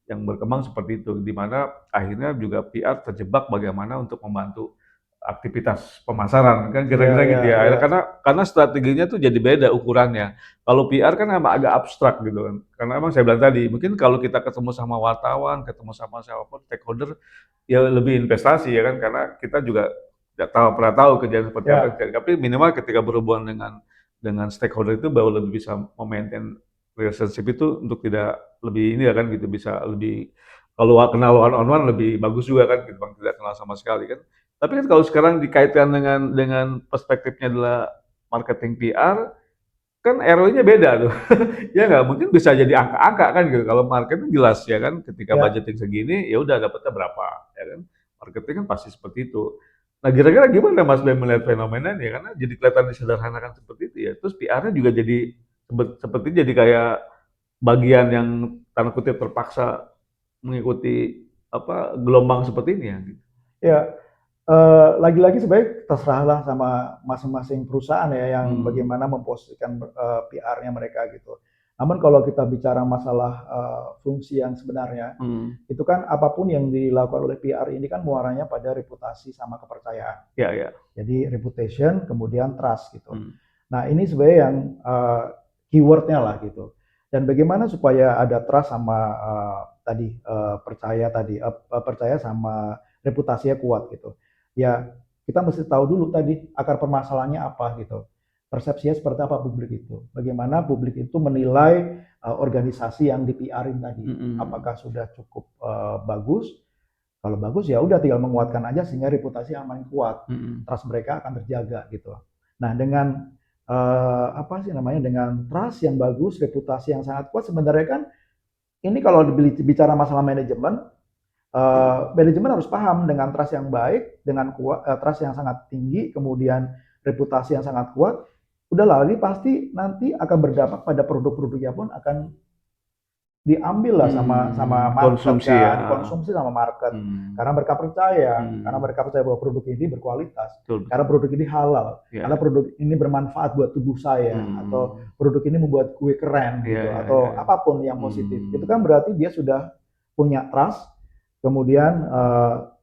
yang berkembang seperti itu di mana akhirnya juga PR terjebak bagaimana untuk membantu aktivitas pemasaran kan kira-kira gitu ya. Karena strateginya tuh jadi beda ukurannya. Kalau PR kan emang agak abstrak gitu kan. Karena emang saya bilang tadi, mungkin kalau kita ketemu sama wartawan, ketemu sama siapapun stakeholder ya lebih investasi ya kan karena kita juga tidak pernah tahu kejadian seperti apa. Tapi minimal ketika berhubungan dengan stakeholder itu baru lebih bisa memaintain relationship itu untuk tidak lebih ini ya kan gitu bisa lebih kalau kenal one on one lebih bagus juga kan gitu bang tidak kenal sama sekali kan. Tapi kan kalau sekarang dikaitkan dengan perspektifnya adalah marketing PR, kan ROI-nya beda tuh. Ya nggak, mungkin bisa jadi angka-angka kan gitu. Kalau marketing jelas ya kan, ketika budgeting segini, ya udah dapatnya berapa, ya kan. Marketing kan pasti seperti itu. Nah kira-kira gimana Mas Ben melihat fenomena ini? Karena jadi kelihatan disederhanakan seperti itu ya. Terus PR-nya juga jadi seperti jadi kayak bagian yang tanda kutip terpaksa mengikuti gelombang seperti ini ya. Ya. Lagi-lagi sebaik terserahlah sama masing-masing perusahaan ya yang bagaimana memposisikan PR-nya mereka gitu. Namun kalau kita bicara masalah fungsi yang sebenarnya, itu kan apapun yang dilakukan oleh PR ini kan muaranya pada reputasi sama kepercayaan. Jadi reputation, kemudian trust gitu. Nah ini sebenarnya yang keywordnya lah gitu. Dan bagaimana supaya ada trust sama percaya sama reputasinya kuat gitu. Ya kita mesti tahu dulu tadi akar permasalahannya apa gitu, persepsinya seperti apa publik itu, bagaimana publik itu menilai organisasi yang di PR-in tadi, apakah sudah cukup bagus, kalau bagus ya udah tinggal menguatkan aja sehingga reputasi yang makin kuat, trust mereka akan terjaga gitu. Nah dengan dengan trust yang bagus, reputasi yang sangat kuat sebenarnya kan ini kalau bicara masalah manajemen. Manajemen harus paham dengan trust yang baik, dengan trust yang sangat tinggi, kemudian reputasi yang sangat kuat. Udahlah, ini pasti nanti akan berdampak pada produk-produknya pun akan diambil lah sama market, dikonsumsi sama market. Karena mereka percaya, bahwa produk ini berkualitas, karena produk ini halal, karena produk ini bermanfaat buat tubuh saya, atau produk ini membuat kue keren, gitu, atau apapun yang positif. Itu kan berarti dia sudah punya trust. Kemudian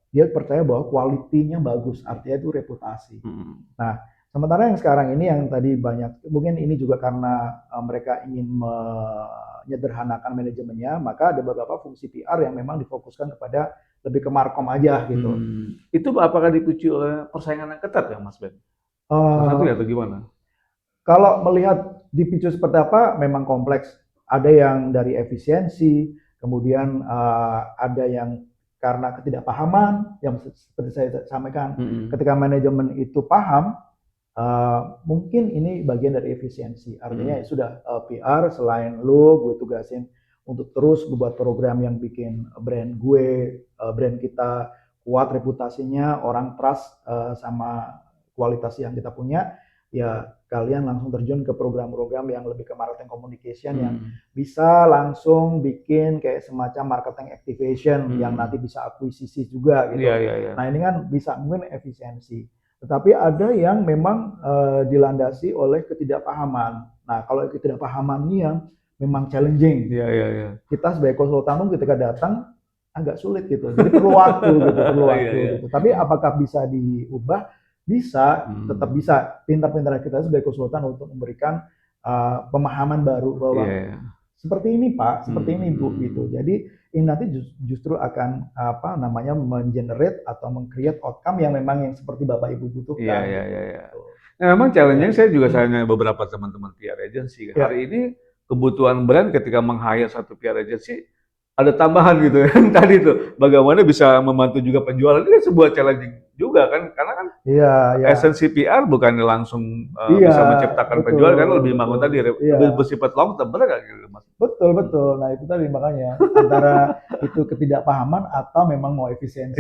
dia percaya bahwa kualitinya bagus, artinya itu reputasi. Nah, sementara yang sekarang ini yang tadi banyak, mungkin ini juga karena mereka ingin menyederhanakan manajemennya, maka ada beberapa fungsi PR yang memang difokuskan kepada lebih ke markom aja gitu. Itu apakah dipicu oleh persaingan yang ketat ya Mas Ben? Salah satu ya atau gimana? Kalau melihat dipicu seperti apa, memang kompleks. Ada yang dari efisiensi, kemudian ada yang karena ketidakpahaman, yang seperti saya sampaikan, ketika manajemen itu paham, mungkin ini bagian dari efisiensi. Artinya sudah PR selain gue tugasin untuk terus membuat program yang bikin brand kita kuat reputasinya, orang trust sama kualitas yang kita punya, ya kalian langsung terjun ke program-program yang lebih ke marketing communication yang bisa langsung bikin kayak semacam marketing activation yang nanti bisa akuisisi juga gitu. Nah ini kan bisa mungkin efisiensi. Tetapi ada yang memang dilandasi oleh ketidakpahaman. Nah kalau ketidakpahaman ini yang memang challenging. Kita sebagai konsultan ketika datang agak sulit gitu. Jadi perlu waktu gitu, Tapi apakah bisa diubah? Bisa, tetap bisa. Pintar-pintar kita sebagai konsultan untuk memberikan pemahaman baru bahwa seperti ini Pak, seperti ini Bu gitu. Jadi ini nanti justru akan mengenerate atau meng-create outcome yang memang yang seperti Bapak Ibu butuhkan. Nah, memang challenge-nya saya juga tanya beberapa teman-teman PR agency. Hari ini kebutuhan brand ketika meng-hire satu PR agency ada tambahan gitu kan tadi tuh bagaimana bisa membantu juga penjualan ini kan sebuah challenging juga kan karena kan esensi PR bukannya langsung bisa menciptakan penjualan kan lebih bangun tadi lebih bersifat long term benar nggak gitu Mas? Betul. Nah itu tadi makanya antara itu ketidakpahaman atau memang mau efisiensi.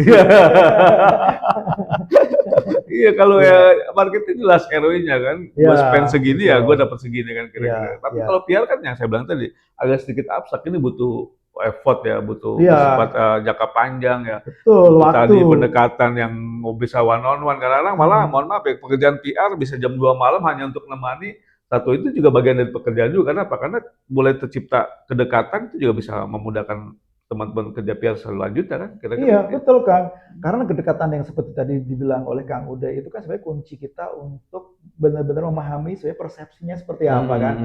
Iya kalau ya marketing jelas ROI-nya kan, gue spend segini ya gue dapat segini kan kira-kira. Tapi kalau PR kan yang saya bilang tadi agak sedikit abstrak ini butuh effort ya, butuh bersifat jangka panjang ya. Betul, waktu. Tadi pendekatan yang mau bisa one on one kadang-kadang malah mohon maaf ya pekerjaan PR bisa jam 2 malam hanya untuk menemani satu itu juga bagian dari pekerjaan juga karena apa? Karena mulai tercipta kedekatan itu juga bisa memudahkan teman-teman kerja PR selanjutnya kan? Kira-kira iya, betul Kang. Karena kedekatan yang seperti tadi dibilang oleh Kang Uday itu kan sebenarnya kunci kita untuk benar-benar memahami sebenarnya persepsinya seperti apa kan.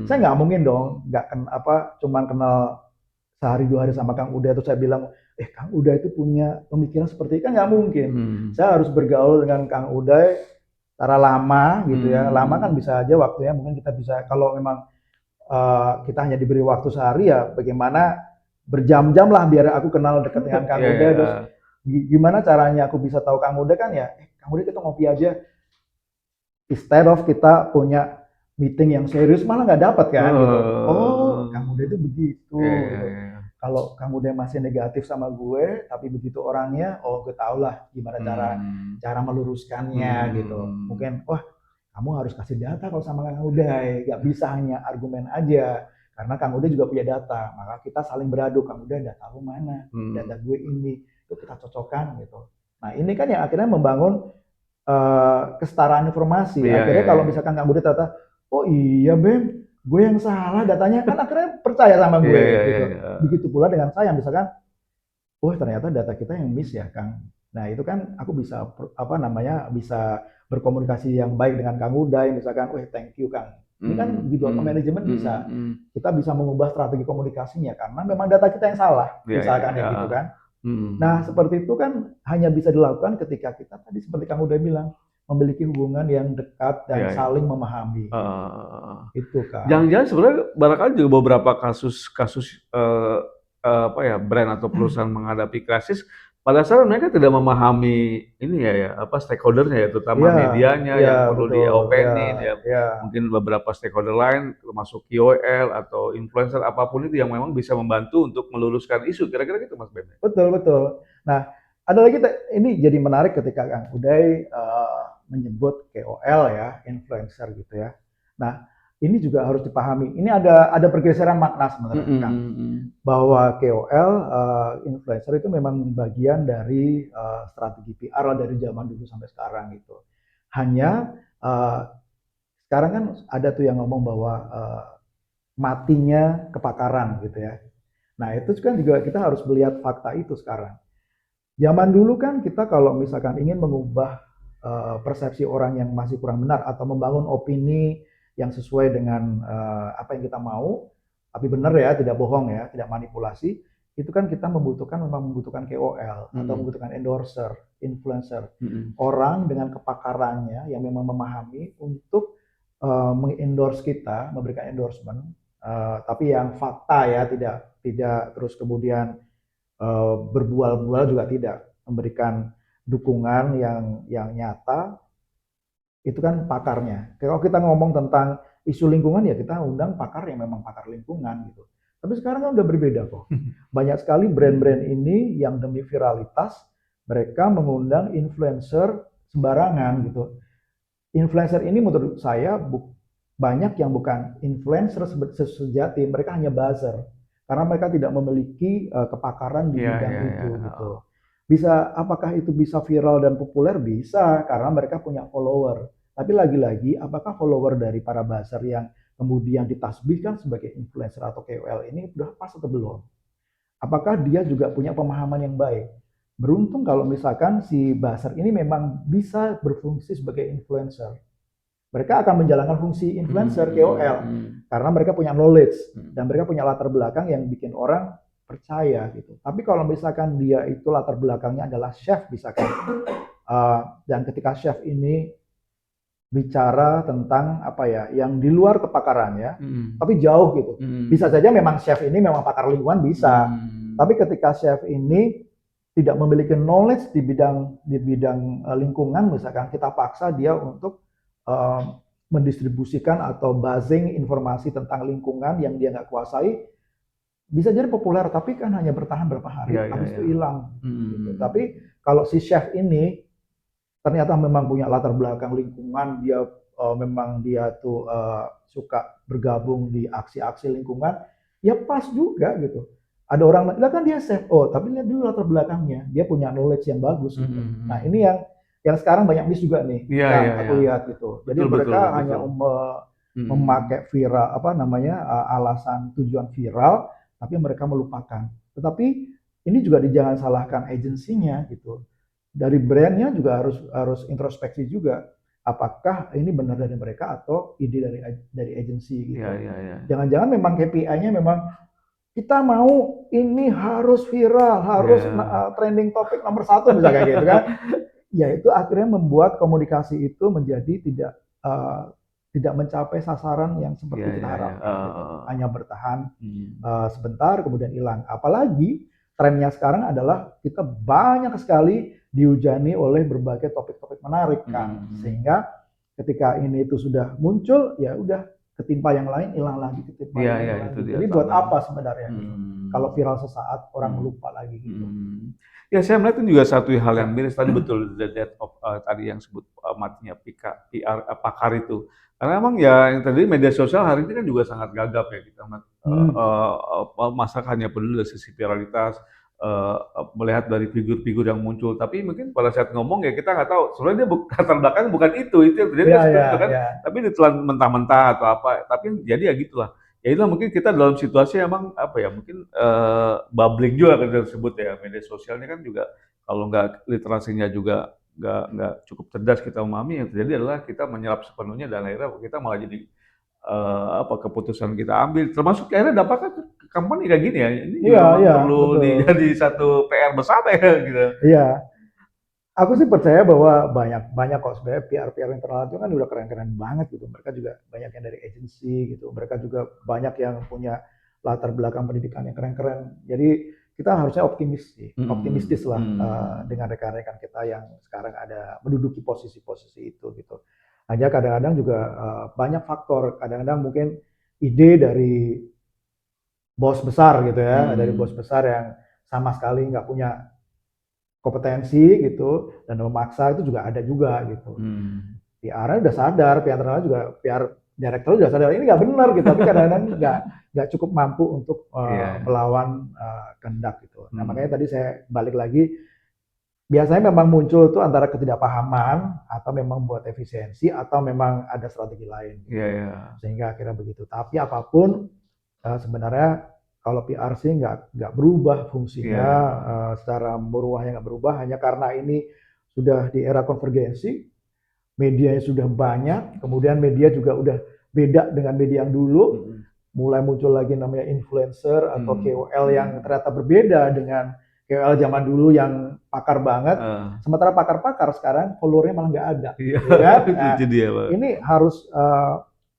Saya nggak mungkin dong, cuman kenal sehari 2 hari sama Kang Uday terus saya bilang, Kang Uday itu punya pemikiran seperti itu kan nggak mungkin. Saya harus bergaul dengan Kang Uday secara lama gitu ya. Lama kan bisa aja waktunya mungkin kita bisa kalau memang kita hanya diberi waktu sehari ya bagaimana berjam-jam lah biar aku kenal dekat dengan Kang Uday terus gimana caranya aku bisa tahu Kang Uday kan ya Kang Uday kita ngopi aja instead of kita punya meeting yang serius malah nggak dapat kan gitu. Oh Kang Uday itu begitu gitu. Kalau Kang Uday masih negatif sama gue tapi begitu orangnya gue tau lah gimana cara meluruskannya gitu. Mungkin kamu harus kasih data kalau sama Kang Uday, nggak bisa hanya argumen aja. Karena Kang Uday juga punya data, maka kita saling beradu. Kang Uday data lu mana, data gue ini, itu kita cocokkan gitu. Nah ini kan yang akhirnya membangun kesetaraan informasi. Akhirnya kalau misalkan Kang Uday ternyata, oh iya Bem, gue yang salah datanya, kan akhirnya percaya sama gue. Gitu. Begitu pula dengan saya, misalkan, ternyata data kita yang miss ya Kang. Nah itu kan aku bisa bisa berkomunikasi yang baik dengan Kang Uday, misalkan, thank you Kang. Ini kan di bawah manajemen bisa, kita bisa mengubah strategi komunikasinya karena memang data kita yang salah, misalkan gitu kan. Nah seperti itu kan hanya bisa dilakukan ketika kita tadi seperti Kang Uday bilang memiliki hubungan yang dekat dan saling memahami. Itu kan. Jangan-jangan sebenarnya barangkali juga beberapa kasus brand atau perusahaan menghadapi krisis pada saat mereka tidak memahami ini stakeholdernya ya terutama medianya yang perlu diopenin mungkin beberapa stakeholder lain termasuk KOL atau influencer apapun itu yang memang bisa membantu untuk meluruskan isu kira-kira gitu Mas Ben. Betul. Nah ada lagi ini jadi menarik ketika Kang Uday menyebut KOL ya influencer gitu ya. Nah ini juga harus dipahami. Ini ada pergeseran makna sebenarnya, Kang. Bahwa KOL, influencer itu memang bagian dari strategi PR dari zaman dulu sampai sekarang gitu. Hanya sekarang kan ada tuh yang ngomong bahwa matinya kepakaran gitu ya. Nah itu kan juga kita harus melihat fakta itu sekarang. Zaman dulu kan kita kalau misalkan ingin mengubah persepsi orang yang masih kurang benar atau membangun opini yang sesuai dengan apa yang kita mau, tapi benar ya, tidak bohong ya, tidak manipulasi, itu kan kita memang membutuhkan KOL atau membutuhkan endorser, influencer, orang dengan kepakarannya yang memang memahami untuk mengendorse kita, memberikan endorsement, tapi yang fakta ya, tidak terus kemudian berbual-bual juga tidak, memberikan dukungan yang nyata, itu kan pakarnya. Kalau kita ngomong tentang isu lingkungan ya kita undang pakar yang memang pakar lingkungan gitu. Tapi sekarang kan udah berbeda kok. Banyak sekali brand-brand ini yang demi viralitas mereka mengundang influencer sembarangan gitu. Influencer ini menurut saya banyak yang bukan influencer sejati, mereka hanya buzzer. Karena mereka tidak memiliki kepakaran di bidang itu gitu. Apakah itu bisa viral dan populer? Bisa, karena mereka punya follower. Tapi lagi-lagi, apakah follower dari para buzzer yang kemudian ditasbihkan sebagai influencer atau KOL ini udah pas atau belum? Apakah dia juga punya pemahaman yang baik? Beruntung kalau misalkan si buzzer ini memang bisa berfungsi sebagai influencer. Mereka akan menjalankan fungsi influencer KOL karena mereka punya knowledge dan mereka punya latar belakang yang bikin orang percaya gitu. Tapi kalau misalkan dia itu latar belakangnya adalah chef misalkan, dan ketika chef ini bicara tentang apa ya, yang di luar kepakarannya, tapi jauh gitu. Bisa saja memang chef ini memang pakar lingkungan bisa, tapi ketika chef ini tidak memiliki knowledge di bidang lingkungan, misalkan kita paksa dia untuk mendistribusikan atau buzzing informasi tentang lingkungan yang dia nggak kuasai, bisa jadi populer tapi kan hanya bertahan berapa hari, habis itu hilang. Gitu. Tapi kalau si chef ini ternyata memang punya latar belakang lingkungan, memang dia tuh suka bergabung di aksi-aksi lingkungan, ya pas juga gitu. Ada orang bilang kan dia chef, tapi lihat dulu latar belakangnya, dia punya knowledge yang bagus. Gitu. Nah ini yang sekarang banyak miss juga nih, aku lihat gitu. Jadi mereka hanya memakai viral, alasan tujuan viral, tapi mereka melupakan. Tetapi ini juga jangan salahkan agensinya gitu. Dari brandnya juga harus introspeksi juga. Apakah ini benar dari mereka atau ide dari agensi gitu. Jangan-jangan memang KPI-nya memang kita mau ini harus viral, harus trending topik nomor 1 misalnya kayak gitu kan. Ya itu akhirnya membuat komunikasi itu menjadi tidak mencapai sasaran yang seperti kita harapkan. Gitu. Hanya bertahan sebentar kemudian hilang. Apalagi trennya sekarang adalah kita banyak sekali dihujani oleh berbagai topik-topik menarik kan. Sehingga ketika ini itu sudah muncul ya udah ketimpa yang lain, hilang lagi ketimpa yang lain. Jadi buat apa sebenarnya? Gitu. Kalau viral sesaat orang lupa lagi gitu. Ya saya melihat itu juga satu hal yang miris tadi betul the death of tadi yang sebut matinya PR pakar itu. Karena emang ya yang tadi media sosial hari ini kan juga sangat gagap ya kita masa hanya peduli dari sisi viralitas, melihat dari figur-figur yang muncul. Tapi mungkin pada saat ngomong ya kita nggak tahu sebenarnya dia latar belakang bukan itu yang terjadi seperti itu kan. Tapi ditelan mentah-mentah atau apa. Tapi jadi ya gitulah. Ya itulah mungkin kita dalam situasi emang apa ya mungkin bubbling juga kan tersebut ya media sosialnya kan juga kalau nggak literasinya juga nggak cukup cerdas kita memahami yang terjadi adalah kita menyerap sepenuhnya dan akhirnya kita malah jadi keputusan kita ambil termasuk akhirnya dampaknya ke company kayak gini ya ini perlu jadi satu PR besar ya gitu. Iya. Aku sih percaya bahwa banyak kok sebenarnya PR internal itu kan udah keren-keren banget gitu. Mereka juga banyak yang dari agensi gitu. Mereka juga banyak yang punya latar belakang pendidikan yang keren-keren. Jadi kita harusnya optimistis lah dengan rekan-rekan kita yang sekarang ada menduduki posisi-posisi itu gitu. Hanya kadang-kadang juga banyak faktor. Kadang-kadang mungkin ide dari bos besar gitu ya, dari bos besar yang sama sekali nggak punya kompetensi gitu dan memaksa itu juga ada juga gitu. PR-nya udah sadar, PR internal juga, PR direktur udah sadar ini nggak benar gitu, tapi kadang-kadang nggak cukup mampu untuk melawan kehendak gitu. Nah makanya tadi saya balik lagi, biasanya memang muncul itu antara ketidakpahaman atau memang buat efisiensi atau memang ada strategi lain. Gitu. Sehingga akhirnya begitu. Tapi apapun sebenarnya kalau PR sih nggak berubah fungsinya, Iya. secara murwahnya nggak berubah, hanya karena ini sudah di era konvergensi, medianya sudah banyak, kemudian media juga udah beda dengan media yang dulu, Mm-mm. mulai muncul lagi namanya influencer atau Hmm. KOL yang ternyata berbeda dengan KOL zaman dulu yang pakar banget, Ah, sementara pakar-pakar sekarang followernya malah nggak ada, iya, ya kan? Nah, itu dia, Pak. ini harus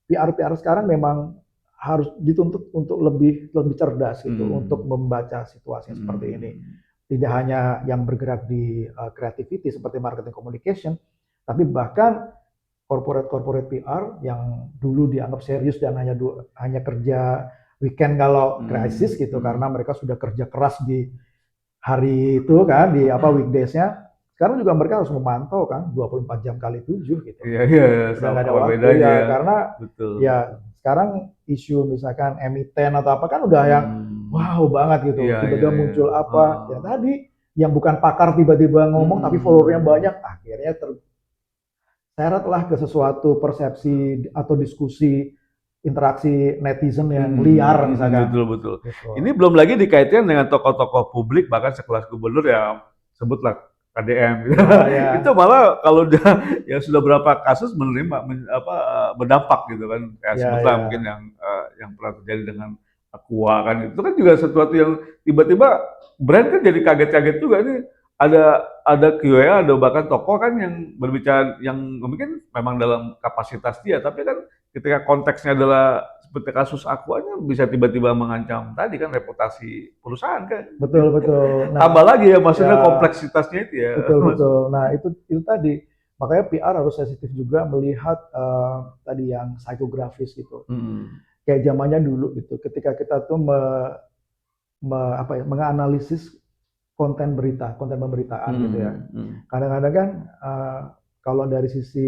PR-PR sekarang memang harus dituntut untuk lebih lebih cerdas gitu, untuk Hmm. membaca situasi seperti ini. Hmm. Tidak hanya yang bergerak di creativity seperti marketing communication, tapi bahkan corporate PR yang dulu dianggap serius dan hanya kerja weekend kalau krisis gitu, karena Hmm. mereka sudah kerja keras di hari itu kan, di apa weekdays-nya. Sekarang juga mereka harus memantau kan 24 jam kali 7 gitu. Iya, iya, Udah nggak ada apa waktu bedanya ya, ya? karena Betul, ya betul. sekarang isu misalkan emiten atau apa kan udah yang Hmm. wow banget gitu. Iya, iya, Tiba-tiba iya. muncul apa, ya Ah. tadi yang bukan pakar tiba-tiba ngomong tapi followernya Hmm. banyak, akhirnya terseretlah ke sesuatu persepsi atau diskusi interaksi netizen yang liar misalkan. Betul, betul. Gitu. Ini belum lagi dikaitkan dengan tokoh-tokoh publik, bahkan sekelas gubernur ya, sebutlah KDM gitu. Ya, ya, Itu malah kalau dia yang sudah berapa kasus berdampak gitu kan. Ya ya, sebutlah mungkin ya. yang pernah terjadi dengan Aqua kan, itu kan juga sesuatu yang tiba-tiba brand kan jadi kaget-kaget juga nih, ada QA, ada bahkan tokoh kan yang berbicara yang mungkin memang dalam kapasitas dia, tapi kan ketika konteksnya adalah seperti kasus Aqua-nya bisa tiba-tiba mengancam tadi kan reputasi perusahaan kan. Betul, betul. Nah, Tambah lagi ya, maksudnya ya, kompleksitasnya itu ya. betul, Mas. betul. Nah, itu tadi. Makanya PR harus sensitif juga melihat tadi yang psikografis gitu. Hmm. Kayak zamannya dulu gitu. Ketika kita tuh menganalisis konten berita, konten pemberitaan gitu ya. Hmm. Kadang-kadang kan kalau dari sisi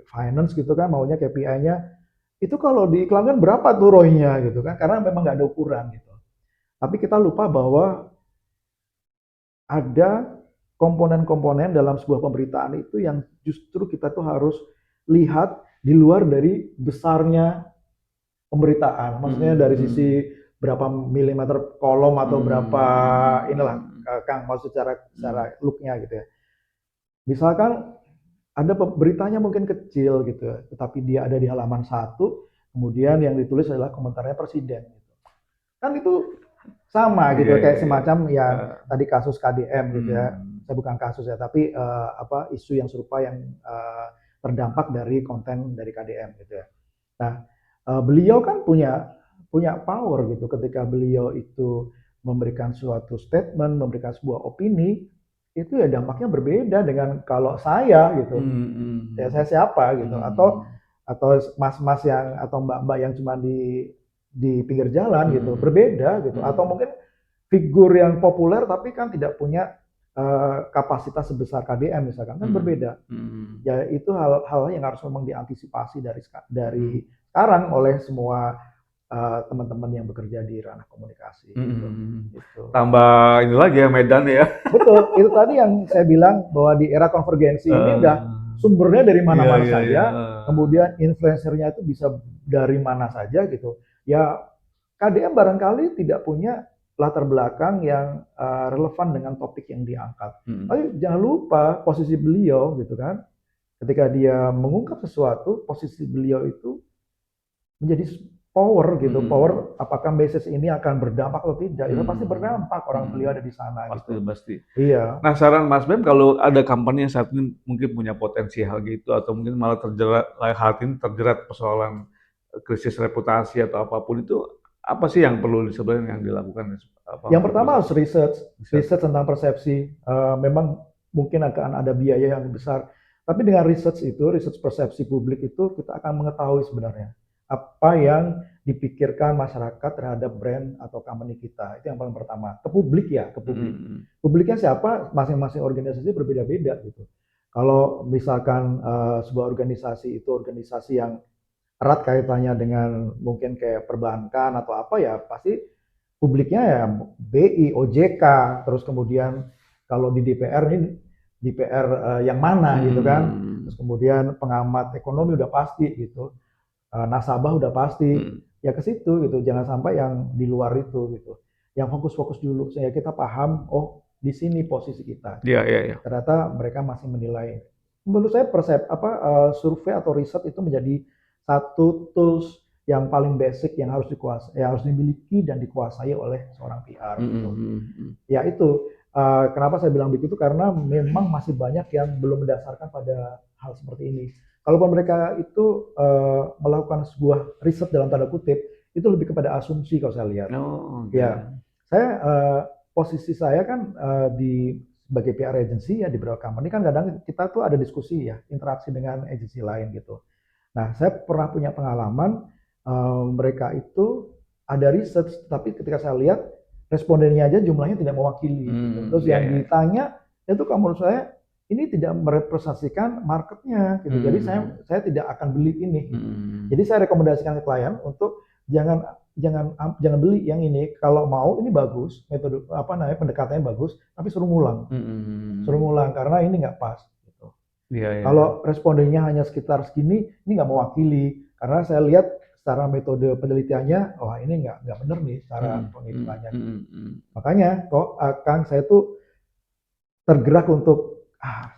finance gitu kan maunya KPI-nya itu kalau diiklankan berapa tuh ROI-nya gitu kan, karena memang nggak ada ukuran gitu. Tapi kita lupa bahwa ada komponen-komponen dalam sebuah pemberitaan itu yang justru kita tuh harus lihat di luar dari besarnya pemberitaan. Maksudnya dari sisi berapa milimeter kolom atau berapa inilah Kang, maksud secara look-nya gitu ya. Misalkan ada beritanya mungkin kecil gitu ya, tetapi dia ada di halaman satu, kemudian yang ditulis adalah komentarnya presiden. Gitu. Kan itu sama gitu, Iya, iya, kayak iya. semacam yang Eh, tadi kasus KDM gitu ya. hmm. Saya bukan kasus ya, tapi isu yang serupa yang terdampak dari konten dari KDM gitu ya. Nah, beliau kan punya punya power gitu ketika beliau itu memberikan suatu statement, memberikan sebuah opini, itu ya dampaknya berbeda dengan kalau saya gitu. Ya saya siapa gitu, atau mas-mas yang atau mbak-mbak yang cuma di pinggir jalan gitu, berbeda gitu. Atau mungkin figur yang populer tapi kan tidak punya kapasitas sebesar KDM misalkan, kan berbeda. Ya itu hal-hal yang harus memang diantisipasi dari sekarang oleh semua teman-teman yang bekerja di ranah komunikasi gitu. Gitu. Tambah ini lagi ya Medan ya. Betul, itu tadi yang saya bilang bahwa di era konvergensi ini udah sumbernya dari Iya, mana-mana iya, iya. saja, kemudian influencernya itu bisa dari mana saja gitu. Ya KDM barangkali tidak punya latar belakang yang relevan dengan topik yang diangkat. Tapi jangan lupa posisi beliau gitu kan, ketika dia mengungkap sesuatu, posisi beliau itu menjadi power gitu, power apakah message ini akan berdampak atau tidak, itu pasti berdampak, orang beliau ada di sana Pasti, gitu. pasti. Iya. Nah, saran Mas Bem kalau ada company yang saat ini mungkin punya potensi hal gitu atau mungkin malah terjerat persoalan krisis reputasi atau apapun itu, apa sih yang perlu sebenarnya yang dilakukan Yang untuk pertama bisa harus riset tentang persepsi. Memang mungkin akan ada biaya yang besar, tapi dengan research persepsi publik itu kita akan mengetahui sebenarnya apa yang dipikirkan masyarakat terhadap brand atau company kita. Itu yang paling pertama. Ke publik ya, ke publik. Publiknya siapa? Masing-masing organisasi berbeda-beda gitu. Kalau misalkan sebuah organisasi itu organisasi yang erat kaitannya dengan mungkin kayak perbankan atau apa ya, pasti publiknya ya BI, OJK, terus kemudian kalau di DPR ini DPR yang mana gitu kan, terus kemudian pengamat ekonomi udah pasti gitu, nasabah udah pasti, ya ke situ gitu. Jangan sampai yang di luar itu gitu. Yang fokus-fokus dulu sehingga kita paham, oh di sini posisi kita. Iya, iya, iya. Ternyata mereka masih menilai. Menurut saya survei atau riset itu menjadi satu tools yang paling basic yang harus dikuasai, yang harus dimiliki dan dikuasai oleh seorang PR gitu. Ya itu kenapa saya bilang begitu karena memang masih banyak yang belum mendasarkan pada hal seperti ini. Kalaupun mereka itu melakukan sebuah riset dalam tanda kutip, itu lebih kepada asumsi kalau saya lihat. Oh, Ya, saya posisi saya kan di sebagai PR agency ya di beberapa company kan kadang kita tuh ada diskusi ya, interaksi dengan agensi lain gitu. Nah, saya pernah punya pengalaman mereka itu ada riset, tapi ketika saya lihat respondennya aja jumlahnya tidak mewakili. Gitu. Terus yang ditanya itu kalau menurut saya ini tidak merepresentasikan marketnya. Gitu. Jadi saya tidak akan beli ini. Gitu. Jadi saya rekomendasikan ke klien untuk jangan beli yang ini. Kalau mau ini bagus, metode pendekatannya bagus, tapi suruh ngulang karena ini nggak pas. Gitu. Kalau respondennya hanya sekitar segini, ini nggak mewakili. Karena saya lihat secara metode penelitiannya, wah ini nggak benar nih secara penghitungannya. Makanya Kang saya tuh tergerak untuk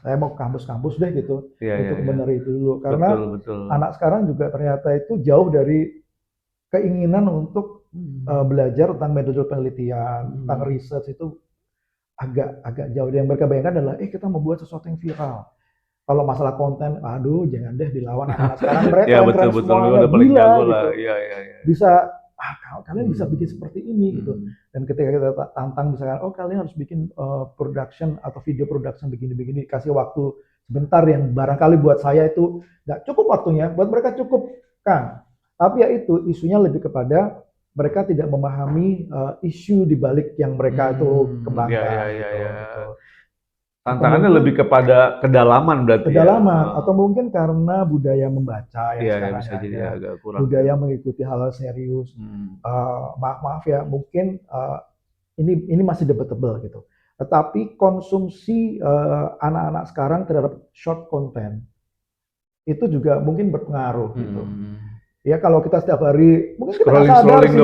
saya mau kampus-kampus deh gitu untuk benar itu dulu. Karena anak sekarang juga ternyata itu jauh dari keinginan untuk belajar tentang metode penelitian, tentang riset itu agak jauh. Yang mereka bayangkan adalah kita membuat sesuatu yang viral. Kalau masalah konten, aduh jangan deh dilawan anak-anak sekarang. Mereka keren semuanya gila gitu. Bisa, kalian bisa bikin seperti ini gitu. Dan ketika kita tantang misalkan, kalian harus bikin production atau video production begini-begini, kasih waktu sebentar yang barangkali buat saya itu nggak cukup waktunya, buat mereka cukup kan. Tapi ya itu isunya lebih kepada mereka tidak memahami isu di balik yang mereka itu kembangkan. Gitu. Tantangannya lebih kepada kedalaman berarti. Kedalaman atau mungkin karena budaya membaca yang sekarang bisa jadi agak kurang. Budaya mengikuti hal-hal serius. Maaf ya, mungkin ini masih debatable gitu. Tetapi konsumsi anak-anak sekarang terhadap short content itu juga mungkin berpengaruh gitu. Ya kalau kita setiap hari mungkin kita nggak sadar sih scrolling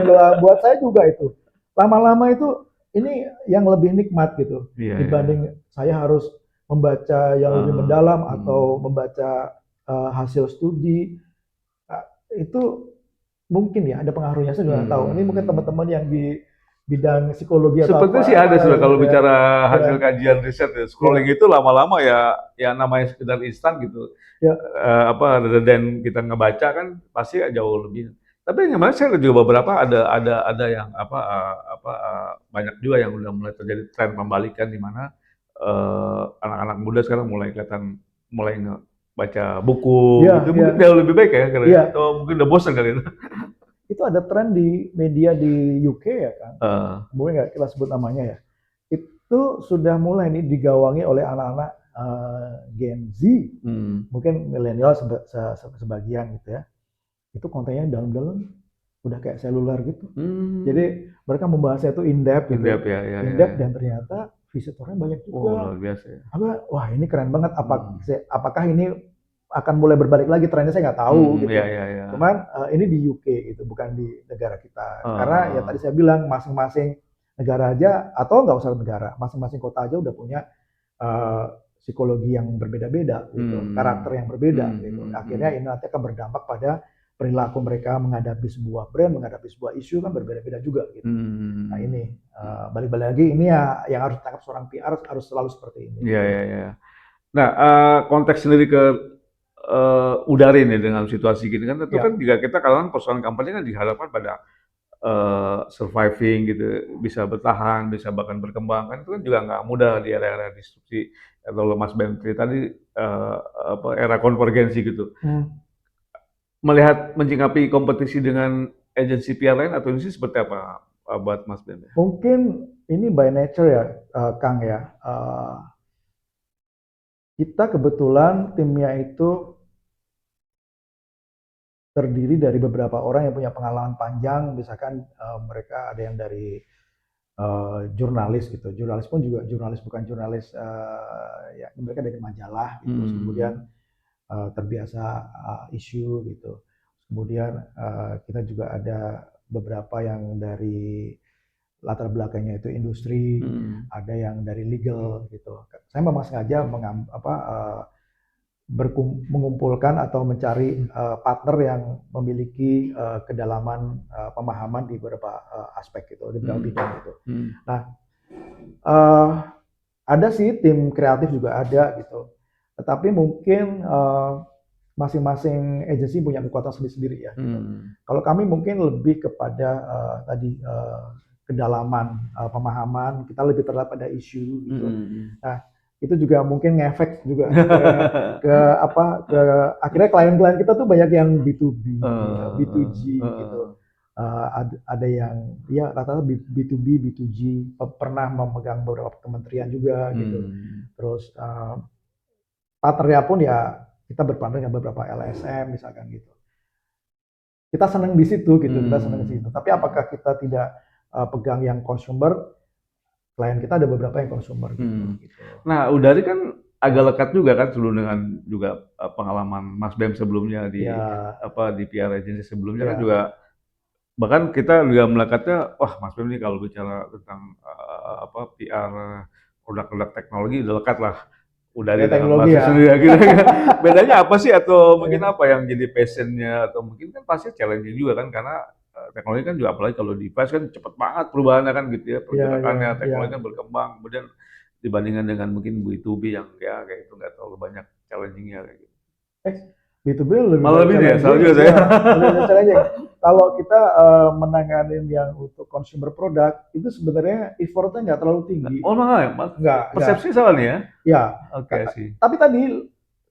doang. Buat saya juga itu lama-lama itu ini yang lebih nikmat gitu dibanding saya harus membaca yang lebih mendalam atau membaca hasil studi itu mungkin ya ada pengaruhnya. Saya juga tahu. Ini mungkin teman-teman yang di bidang psikologi atau seperti sih ada sudah kalau bicara hasil kajian riset ya, scrolling itu lama-lama ya namanya sekedar instan gitu. Dan kita ngebaca kan pasti jauh lebih. Tapi yang mana saya juga beberapa ada yang banyak juga yang udah mulai terjadi tren pembalikan di mana anak-anak muda sekarang mulai baca buku gitu. Mungkin jauh lebih baik ya karena atau mungkin udah bosan kali itu. Itu ada tren di media di UK ya kan, boleh nggak kita sebut namanya ya, itu sudah mulai nih digawangi oleh anak-anak Gen Z, mungkin milenial sebagian gitu ya, itu kontennya dalam-dalam udah kayak seluler gitu, jadi mereka membahasnya itu in-depth gitu, in-depth dan ternyata visitornya banyak juga. Luar biasa ya. Wah ini keren banget, apakah ini akan mulai berbalik lagi trennya saya nggak tahu gitu. Cuman ini di UK itu bukan di negara kita. Karena ya tadi saya bilang masing-masing negara aja atau nggak usah negara, masing-masing kota aja udah punya psikologi yang berbeda-beda gitu, karakter yang berbeda gitu. Akhirnya ini nanti akan berdampak pada perilaku mereka menghadapi sebuah brand, menghadapi sebuah isu kan berbeda-beda juga gitu. Nah ini balik-balik lagi ini ya yang harus ditangkap seorang PR harus selalu seperti ini. Iya. Nah konteks sendiri ke udara ini dengan situasi gini kan tentu kan juga kita kalau persoalan company kan diharapkan pada surviving gitu, bisa bertahan, bisa bahkan berkembang kan itu kan juga nggak mudah di era-era disrupsi atau Mas Ben tadi era konvergensi gitu. Melihat menyikapi kompetisi dengan agensi PR lain atau ini seperti apa buat Mas Ben? Mungkin ini by nature ya Kang ya. Kita kebetulan timnya itu terdiri dari beberapa orang yang punya pengalaman panjang, misalkan mereka ada yang dari jurnalis gitu, jurnalis pun juga jurnalis bukan jurnalis ya mereka dari majalah gitu, kemudian terbiasa isu gitu. Kemudian kita juga ada beberapa yang dari latar belakangnya itu industri, ada yang dari legal gitu. Saya memang sengaja mengumpulkan atau mencari partner yang memiliki kedalaman pemahaman di beberapa aspek gitu, di beberapa bidang gitu. Nah, ada sih tim kreatif juga ada gitu. Tetapi mungkin masing-masing agensi punya kekuatan sendiri-sendiri ya. Gitu. Kalau kami mungkin lebih kepada tadi kedalaman pemahaman, kita lebih terlihat pada isu gitu. Nah, itu juga mungkin ngefek juga ke akhirnya klien-klien kita tuh banyak yang B2B, B2G gitu. Ada yang ya rata-rata B2B, B2G, pernah memegang beberapa kementerian juga gitu. Terus partnernya pun ya kita berpartner dengan beberapa LSM misalkan gitu. Kita senang di situ gitu, kita senang di situ. Tapi apakah kita tidak pegang yang consumer? Klien kita ada beberapa yang consumer gitu. Nah, Udari kan agak lekat juga kan sebelum dengan juga pengalaman Mas Bem sebelumnya di di PR agency sebelumnya kan juga, bahkan kita juga melekatnya, wah Mas Bem ini kalau bicara tentang PR produk-produk teknologi udah lekat lah. Udari dengan Mas sendiri gitu. Bedanya apa sih, atau mungkin apa yang jadi passionnya, atau mungkin kan pasti challenging juga kan, karena teknologi kan juga apalagi kalau device kan cepet banget perubahannya kan gitu ya, pergerakannya teknologi kan berkembang, kemudian dibandingkan dengan mungkin B2B yang ya kayak itu nggak terlalu banyak challengingnya kayak gitu. B2B malah lebih ya, salah juga saya. Kalau kita menanganin yang untuk consumer product itu sebenarnya effortnya nggak terlalu tinggi. Oh enggak, nggak. Persepsi salah nih ya? Ya. Oke sih. Tapi tadi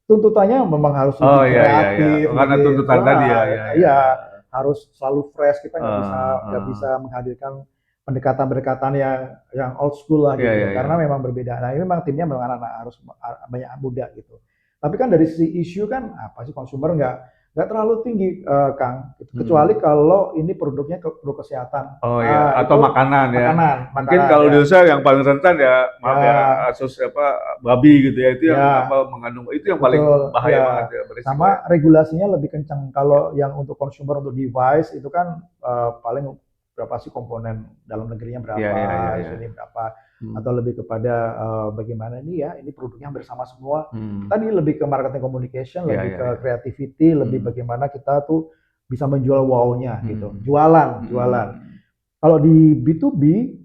tuntutannya memang harus lebih kreatif. Karena tuntutan tadi ya. Iya. Harus selalu fresh, kita nggak bisa menghadirkan pendekatan-pendekatan yang old school lah gitu, karena memang berbeda. Nah ini memang timnya memang anak-anak harus banyak muda gitu. Tapi kan dari sisi isu kan apa sih, consumer nggak terlalu tinggi Kang, kecuali kalau ini produknya produk kesehatan. Atau makanan ya. Mungkin kalau di Indonesia yang paling rentan ya maaf ya, kasus babi gitu ya, itu yang mengandung, itu yang paling bahaya banget ya. Sama regulasinya lebih kencang. Kalau yang untuk consumer, untuk device itu kan paling berapa sih komponen dalam negerinya berapa, ini berapa, atau lebih kepada bagaimana ini produknya hampir sama semua. Tadi lebih ke marketing communication, lebih ke creativity, lebih bagaimana kita tuh bisa menjual wow-nya gitu, jualan. Kalau di B2B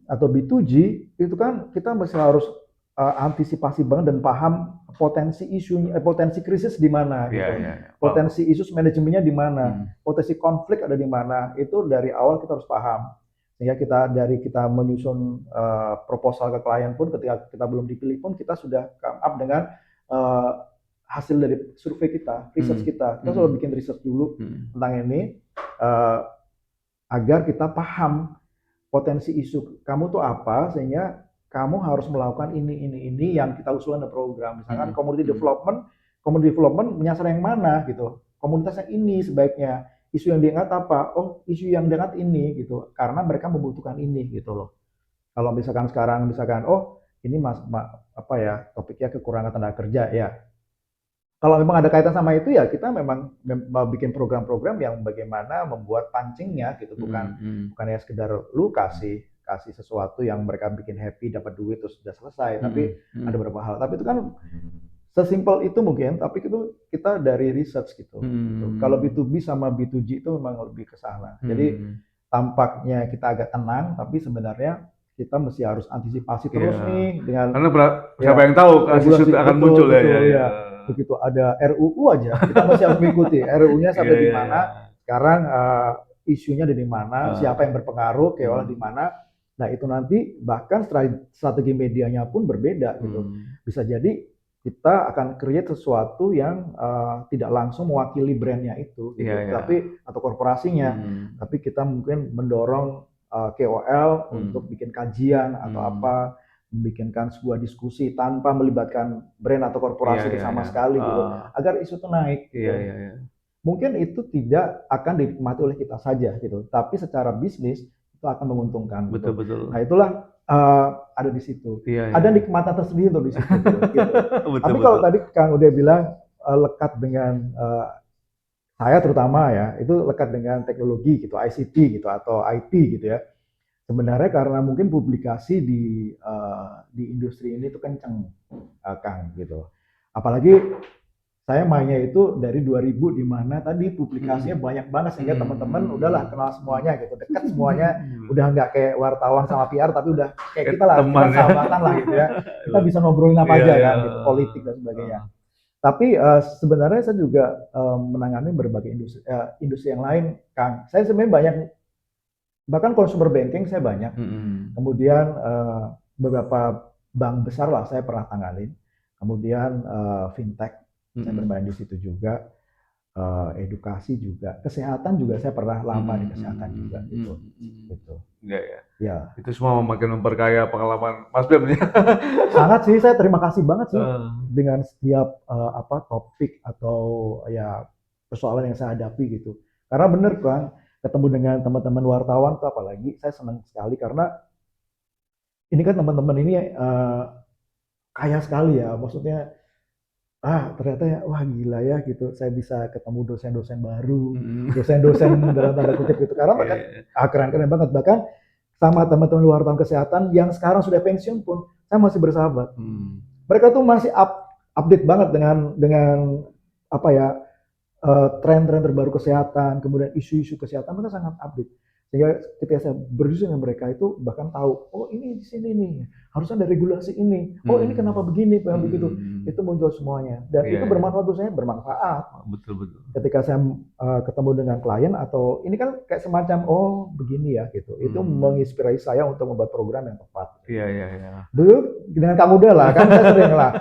atau B2G itu kan kita masih harus antisipasi banget dan paham potensi isunya, potensi krisis di mana, gitu. Potensi isu manajemennya di mana, potensi konflik ada di mana, itu dari awal kita harus paham. Sehingga kita menyusun proposal ke klien pun, ketika kita belum dipilih pun kita sudah come up dengan hasil dari survei kita, research kita. Kita selalu bikin research dulu tentang ini agar kita paham potensi isu kamu tuh apa, sehingga kamu harus melakukan ini yang kita usulkan di program. Misalkan community development menyasar yang mana gitu. Komunitas yang ini sebaiknya, isu yang diangkat apa? Oh, isu yang diangkat ini gitu. Karena mereka membutuhkan ini gitu loh. Kalau misalkan sekarang oh, ini topiknya kekurangan tenaga kerja ya. Kalau memang ada kaitan sama itu ya kita memang bikin program-program yang bagaimana membuat pancingnya gitu, bukan ya sekedar lu kasih sesuatu yang mereka bikin happy, dapat duit terus sudah selesai. Tapi ada beberapa hal. Tapi itu kan sesimpel itu mungkin, tapi itu kita dari research gitu. Kalau B2B sama B2G itu memang lebih ke sana. Jadi tampaknya kita agak tenang, tapi sebenarnya kita mesti harus antisipasi terus nih dengan, karena siapa yang tahu kasus itu akan muncul ya. Begitu ada RUU aja kita masih harus mengikuti RUU-nya sampai di mana. Sekarang isunya ada di mana, siapa yang berpengaruh, keolah di mana. Nah itu nanti bahkan strategi medianya pun berbeda gitu. Bisa jadi kita akan create sesuatu yang tidak langsung mewakili brandnya itu, gitu. Tapi atau korporasinya, tapi kita mungkin mendorong KOL untuk bikin kajian atau apa, membikinkan sebuah diskusi tanpa melibatkan brand atau korporasi sama sekali gitu, agar isu itu naik. Gitu. Mungkin itu tidak akan dinikmati oleh kita saja gitu, tapi secara bisnis itu akan menguntungkan. Betul. Nah itulah ada di situ. Ada nikmatan tersendiri untuk di situ. Gitu. Tapi kalau tadi Kang udah bilang lekat dengan saya terutama ya itu lekat dengan teknologi gitu, ICT gitu atau IT gitu ya. Sebenarnya karena mungkin publikasi di industri ini tuh kenceng, Kang gitu. Apalagi saya mainnya itu dari 2000 di mana tadi publikasinya banyak banget sehingga teman-teman udahlah kenal semuanya gitu, dekat semuanya, udah nggak kayak wartawan sama PR tapi udah kayak kita lah, kita Teman ya. sahabatan lah gitu ya. Kita bisa ngobrolin apa Iya, aja iya. kan gitu, politik dan sebagainya. Tapi sebenarnya saya juga menangani berbagai industri yang lain, Kang. Saya sebenarnya banyak, bahkan consumer banking saya banyak. Kemudian beberapa bank besar lah saya pernah tanganin. Kemudian fintech saya bermain di situ juga. Edukasi juga, kesehatan juga saya pernah lama di kesehatan juga gitu. Gitu. Iya, ya. Ya. Itu semua makin memperkaya pengalaman Mas Bem nih. Sangat sih, saya terima kasih banget sih dengan setiap topik atau ya persoalan yang saya hadapi gitu. Karena bener kan, ketemu dengan teman-teman wartawan tuh apalagi saya senang sekali karena ini kan teman-teman ini kaya sekali ya, maksudnya ternyata ya wah gila ya gitu, saya bisa ketemu dosen-dosen baru, dosen-dosen dalam tanda kutip gitu, karena bahkan keren-keren banget, bahkan sama teman-teman wartawan kesehatan yang sekarang sudah pensiun pun saya masih bersahabat. Mereka tuh masih update banget dengan apa ya tren-tren terbaru kesehatan, kemudian isu-isu kesehatan, mereka sangat update. Sehingga ketika saya berdiskusi dengan mereka itu bahkan tahu, oh ini di sini nih, harusnya ada regulasi ini, oh ini kenapa begini, begitu, itu muncul semuanya. Dan itu bermanfaat untuk saya, bermanfaat. Betul. Ketika saya ketemu dengan klien atau ini kan kayak semacam, oh begini ya gitu, itu menginspirasi saya untuk membuat program yang tepat. Iya. Dulu dengan Kang Uda lah, kan saya sering lah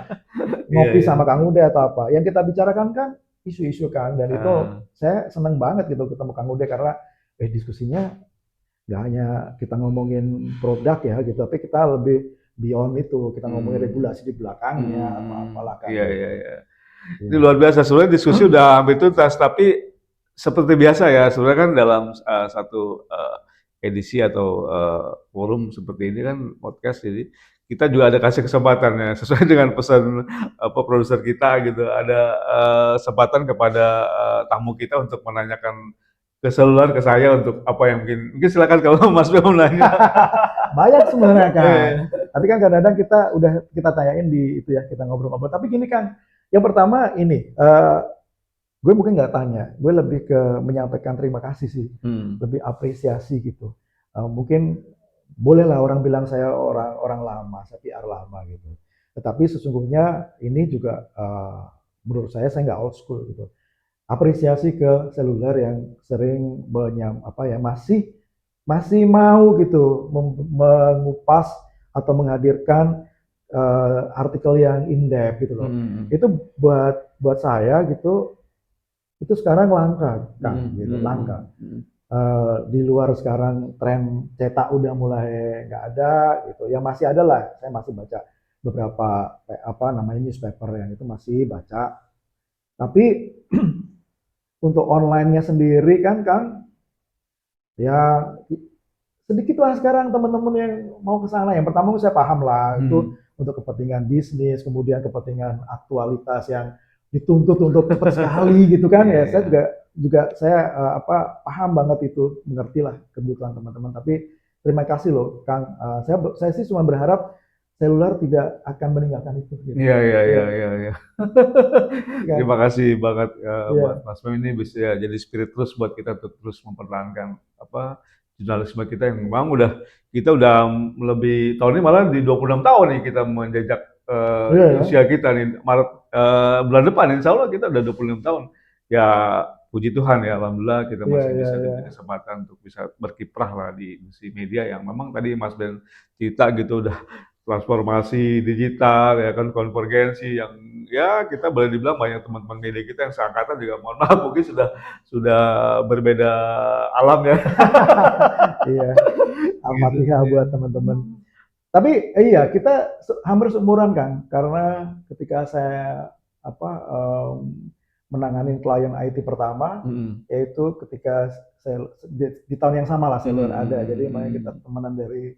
ngopi sama Kang Uda atau apa. Yang kita bicarakan kan isu-isu kan, dan itu saya senang banget gitu ketemu Kang Uda karena diskusinya nggak hanya kita ngomongin produk ya gitu, tapi kita lebih beyond itu, kita ngomongin regulasi di belakangnya atau apalah kan. Iya. Ini luar biasa, sebenarnya diskusi udah hampir tuntas, tapi seperti biasa ya, sebenarnya kan dalam satu edisi atau forum seperti ini kan podcast, jadi kita juga ada kasih kesempatan ya, sesuai dengan pesan produser kita gitu, ada kesempatan kepada tamu kita untuk menanyakan ke seluler ke saya untuk apa yang mungkin silakan kalau Mas Bem mau nanya. Banyak sebenarnya kan. Tapi kan kadang-kadang kita tanyain di itu ya, kita ngobrol-ngobrol. Tapi gini kan, yang pertama ini, gue mungkin nggak tanya, gue lebih ke menyampaikan terima kasih sih, lebih apresiasi gitu. Mungkin bolehlah orang bilang saya orang lama, saya PR lama gitu. Tetapi sesungguhnya ini juga menurut saya nggak old school gitu. Apresiasi ke seluler yang sering masih mau gitu mengupas atau menghadirkan artikel yang in-depth gitu loh. Itu buat saya gitu, itu sekarang langka kan, gitu, langka. Di luar sekarang tren cetak udah mulai nggak ada gitu. Ya masih ada lah, saya masih baca beberapa newspaper yang itu masih baca. Tapi untuk online-nya sendiri kan ya sedikitlah sekarang teman-teman yang mau ke sana. Yang pertama saya paham lah itu untuk kepentingan bisnis, kemudian kepentingan aktualitas yang dituntut untuk cepat sekali gitu kan ya. Saya juga saya paham banget itu, mengerti lah kebutuhan teman-teman. Tapi terima kasih loh Kang. Saya sih cuma berharap seluler tidak akan meninggalkan itu. Gitu. Iya. Terima kasih banget buat Mas Bem, ini bisa jadi spirit terus buat kita untuk terus mempertahankan jurnalisme kita yang memang kita udah lebih tahun ini, malah di 26 tahun nih kita menjejak usia kita nih, Maret bulan depan insya Allah kita udah 26 tahun. Ya puji Tuhan ya, alhamdulillah kita masih bisa diberi kesempatan untuk bisa berkiprah lah di industri media yang memang tadi Mas Ben cerita gitu, udah transformasi digital ya kan, konvergensi yang ya kita boleh dibilang banyak teman-teman media kita yang seangkatan juga mohon maaf mungkin sudah berbeda alam ya. Iya, alhamdulillah buat teman-teman. Tapi iya kita hampir seumuran kan, karena ketika saya menangani klien IT pertama, yaitu ketika saya di tahun yang sama lah seluler ada. Jadi makanya kita temenan dari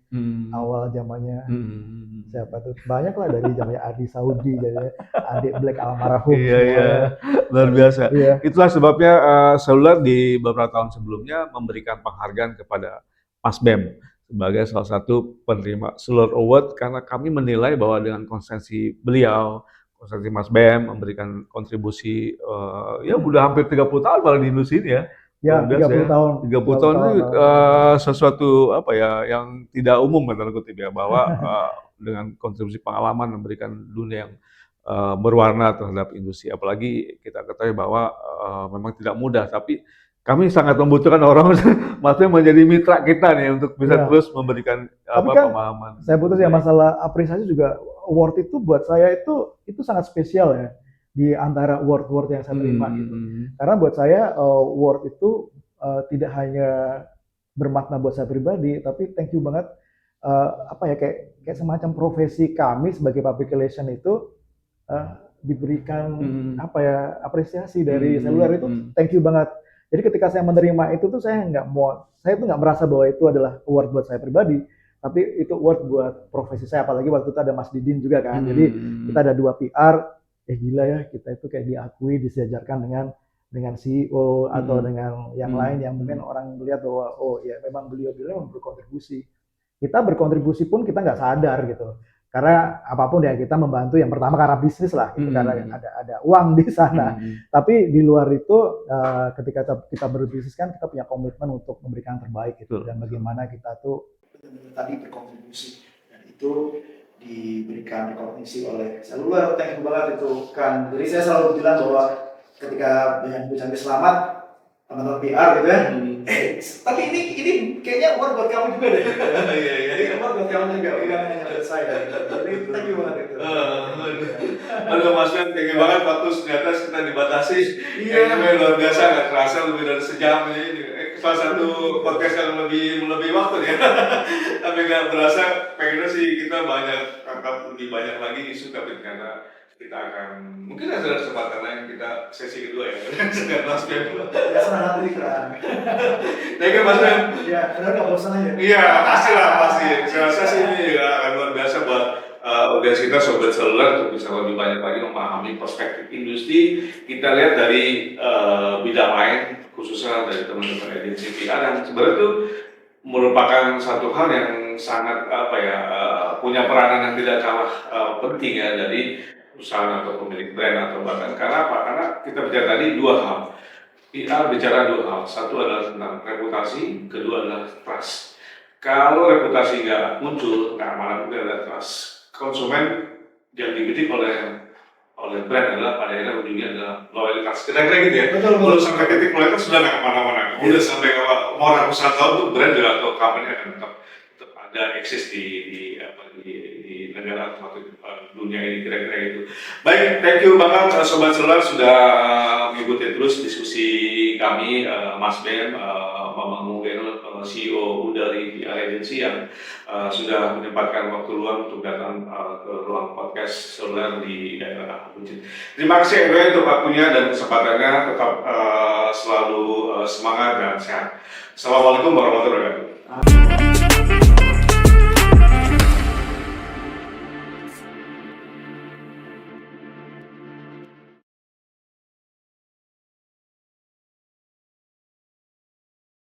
awal zamannya siapa tuh, banyak lah dari zamannya Adi Saudi, jadi adik Black almarhum. Iya, luar biasa. Iya. Itulah sebabnya seluler di beberapa tahun sebelumnya memberikan penghargaan kepada Mas Bem sebagai salah satu penerima Seluler Award, karena kami menilai bahwa dengan konsistensi beliau, konsistensi Mas Bem memberikan kontribusi ya udah hampir 30 tahun malah di industri ini ya. Ya, Luar biasa 30 tahun. 30 tahun itu sesuatu apa ya yang tidak umum kan, tanda kutip ya, bahwa dengan kontribusi pengalaman memberikan dunia yang berwarna terhadap industri. Apalagi kita ketahui bahwa memang tidak mudah, tapi kami sangat membutuhkan orang maksudnya menjadi mitra kita nih untuk bisa Ya. terus memberikan Tapi kan pemahaman. saya putus ya, masalah apresiasi juga, award itu buat saya itu sangat spesial ya di antara award-award yang saya terima gitu. Karena buat saya award itu tidak hanya bermakna buat saya pribadi, tapi thank you banget apa ya, kayak semacam profesi kami sebagai public relation itu diberikan apa ya, apresiasi dari seluler itu, thank you banget. Jadi ketika saya menerima itu tuh saya tuh nggak merasa bahwa itu adalah award buat saya pribadi, tapi itu award buat profesi saya. Apalagi waktu itu ada Mas Didin juga kan. Jadi kita ada 2 PR, gila ya, kita itu kayak diakui, disejajarkan dengan CEO atau dengan yang lain yang mungkin orang melihat bahwa oh ya memang beliau berkontribusi. Kita berkontribusi pun kita nggak sadar gitu. Karena apapun ya kita membantu, yang pertama karena bisnis lah gitu, karena ada uang di sana. Tapi di luar itu ketika kita berbisnis kan kita punya komitmen untuk memberikan yang terbaik gitu. Dan bagaimana kita tuh tadi berkontribusi, dan itu diberikan rekognisi oleh seluler. Thank you banget itu kan. Jadi saya selalu bilang bahwa ketika banyak sampai selamat teman-teman PR gitu ya. Tapi ini kayaknya award buat kamu juga deh. Iya. Ini award buat kamu juga, bukan hanya buat saya. Jadi thank you banget itu. Aduh Mas Ben, thank you banget, waktu ternyata kita dibatasi. Iya. Kayaknya luar biasa, nggak terasa lebih dari sejam ini. Salah satu podcast yang lebih waktu ya. Tapi nggak berasa, pengennya sih kita angkat lebih banyak lagi isu, tapi karena kita akan mungkin ada kesempatan lain kita sesi kedua ya dengan Mas Ben. Ya senang hati kan. Thank you Mas Ben. Ya, benar nggak bosan aja. Iya, pasti. Saya rasa sih ini juga akan luar biasa buat audiens kita, sobat seluler, untuk bisa lebih banyak lagi memahami perspektif industri. Kita lihat dari bidang lain, khususnya dari teman-teman agensi PR yang sebenarnya itu merupakan satu hal yang sangat punya peranan yang tidak kalah penting ya dari perusahaan atau pemilik brand atau bahkan, karena apa? Karena kita bicara tadi 2 hal. PR bicara 2 hal. Satu adalah tentang reputasi, kedua adalah trust. Kalau reputasi nggak muncul, keamanan itu adalah trust. Konsumen yang dibidik oleh brand adalah pada akhirnya ujungnya adalah loyalitas. Kira-kira gitu ya. Betul. Kalau sampai titik loyalitas sudah nggak kemana-mana. Udah sampai mau ratusan tahun tuh brand juga atau company akan tetap ada eksis di negara atau dunia ini, kira-kira itu. Baik, thank you banget Sobat Seluler sudah mengikuti terus diskusi kami, Mas Ben, Mamang Mugeno, CEO dari PR Agency yang sudah menyempatkan waktu luang untuk datang ke ruang podcast Seluler di daerah Buncit. Terima kasih Edwin untuk waktunya dan kesempatannya, tetap selalu semangat dan sehat. Assalamualaikum warahmatullahi wabarakatuh.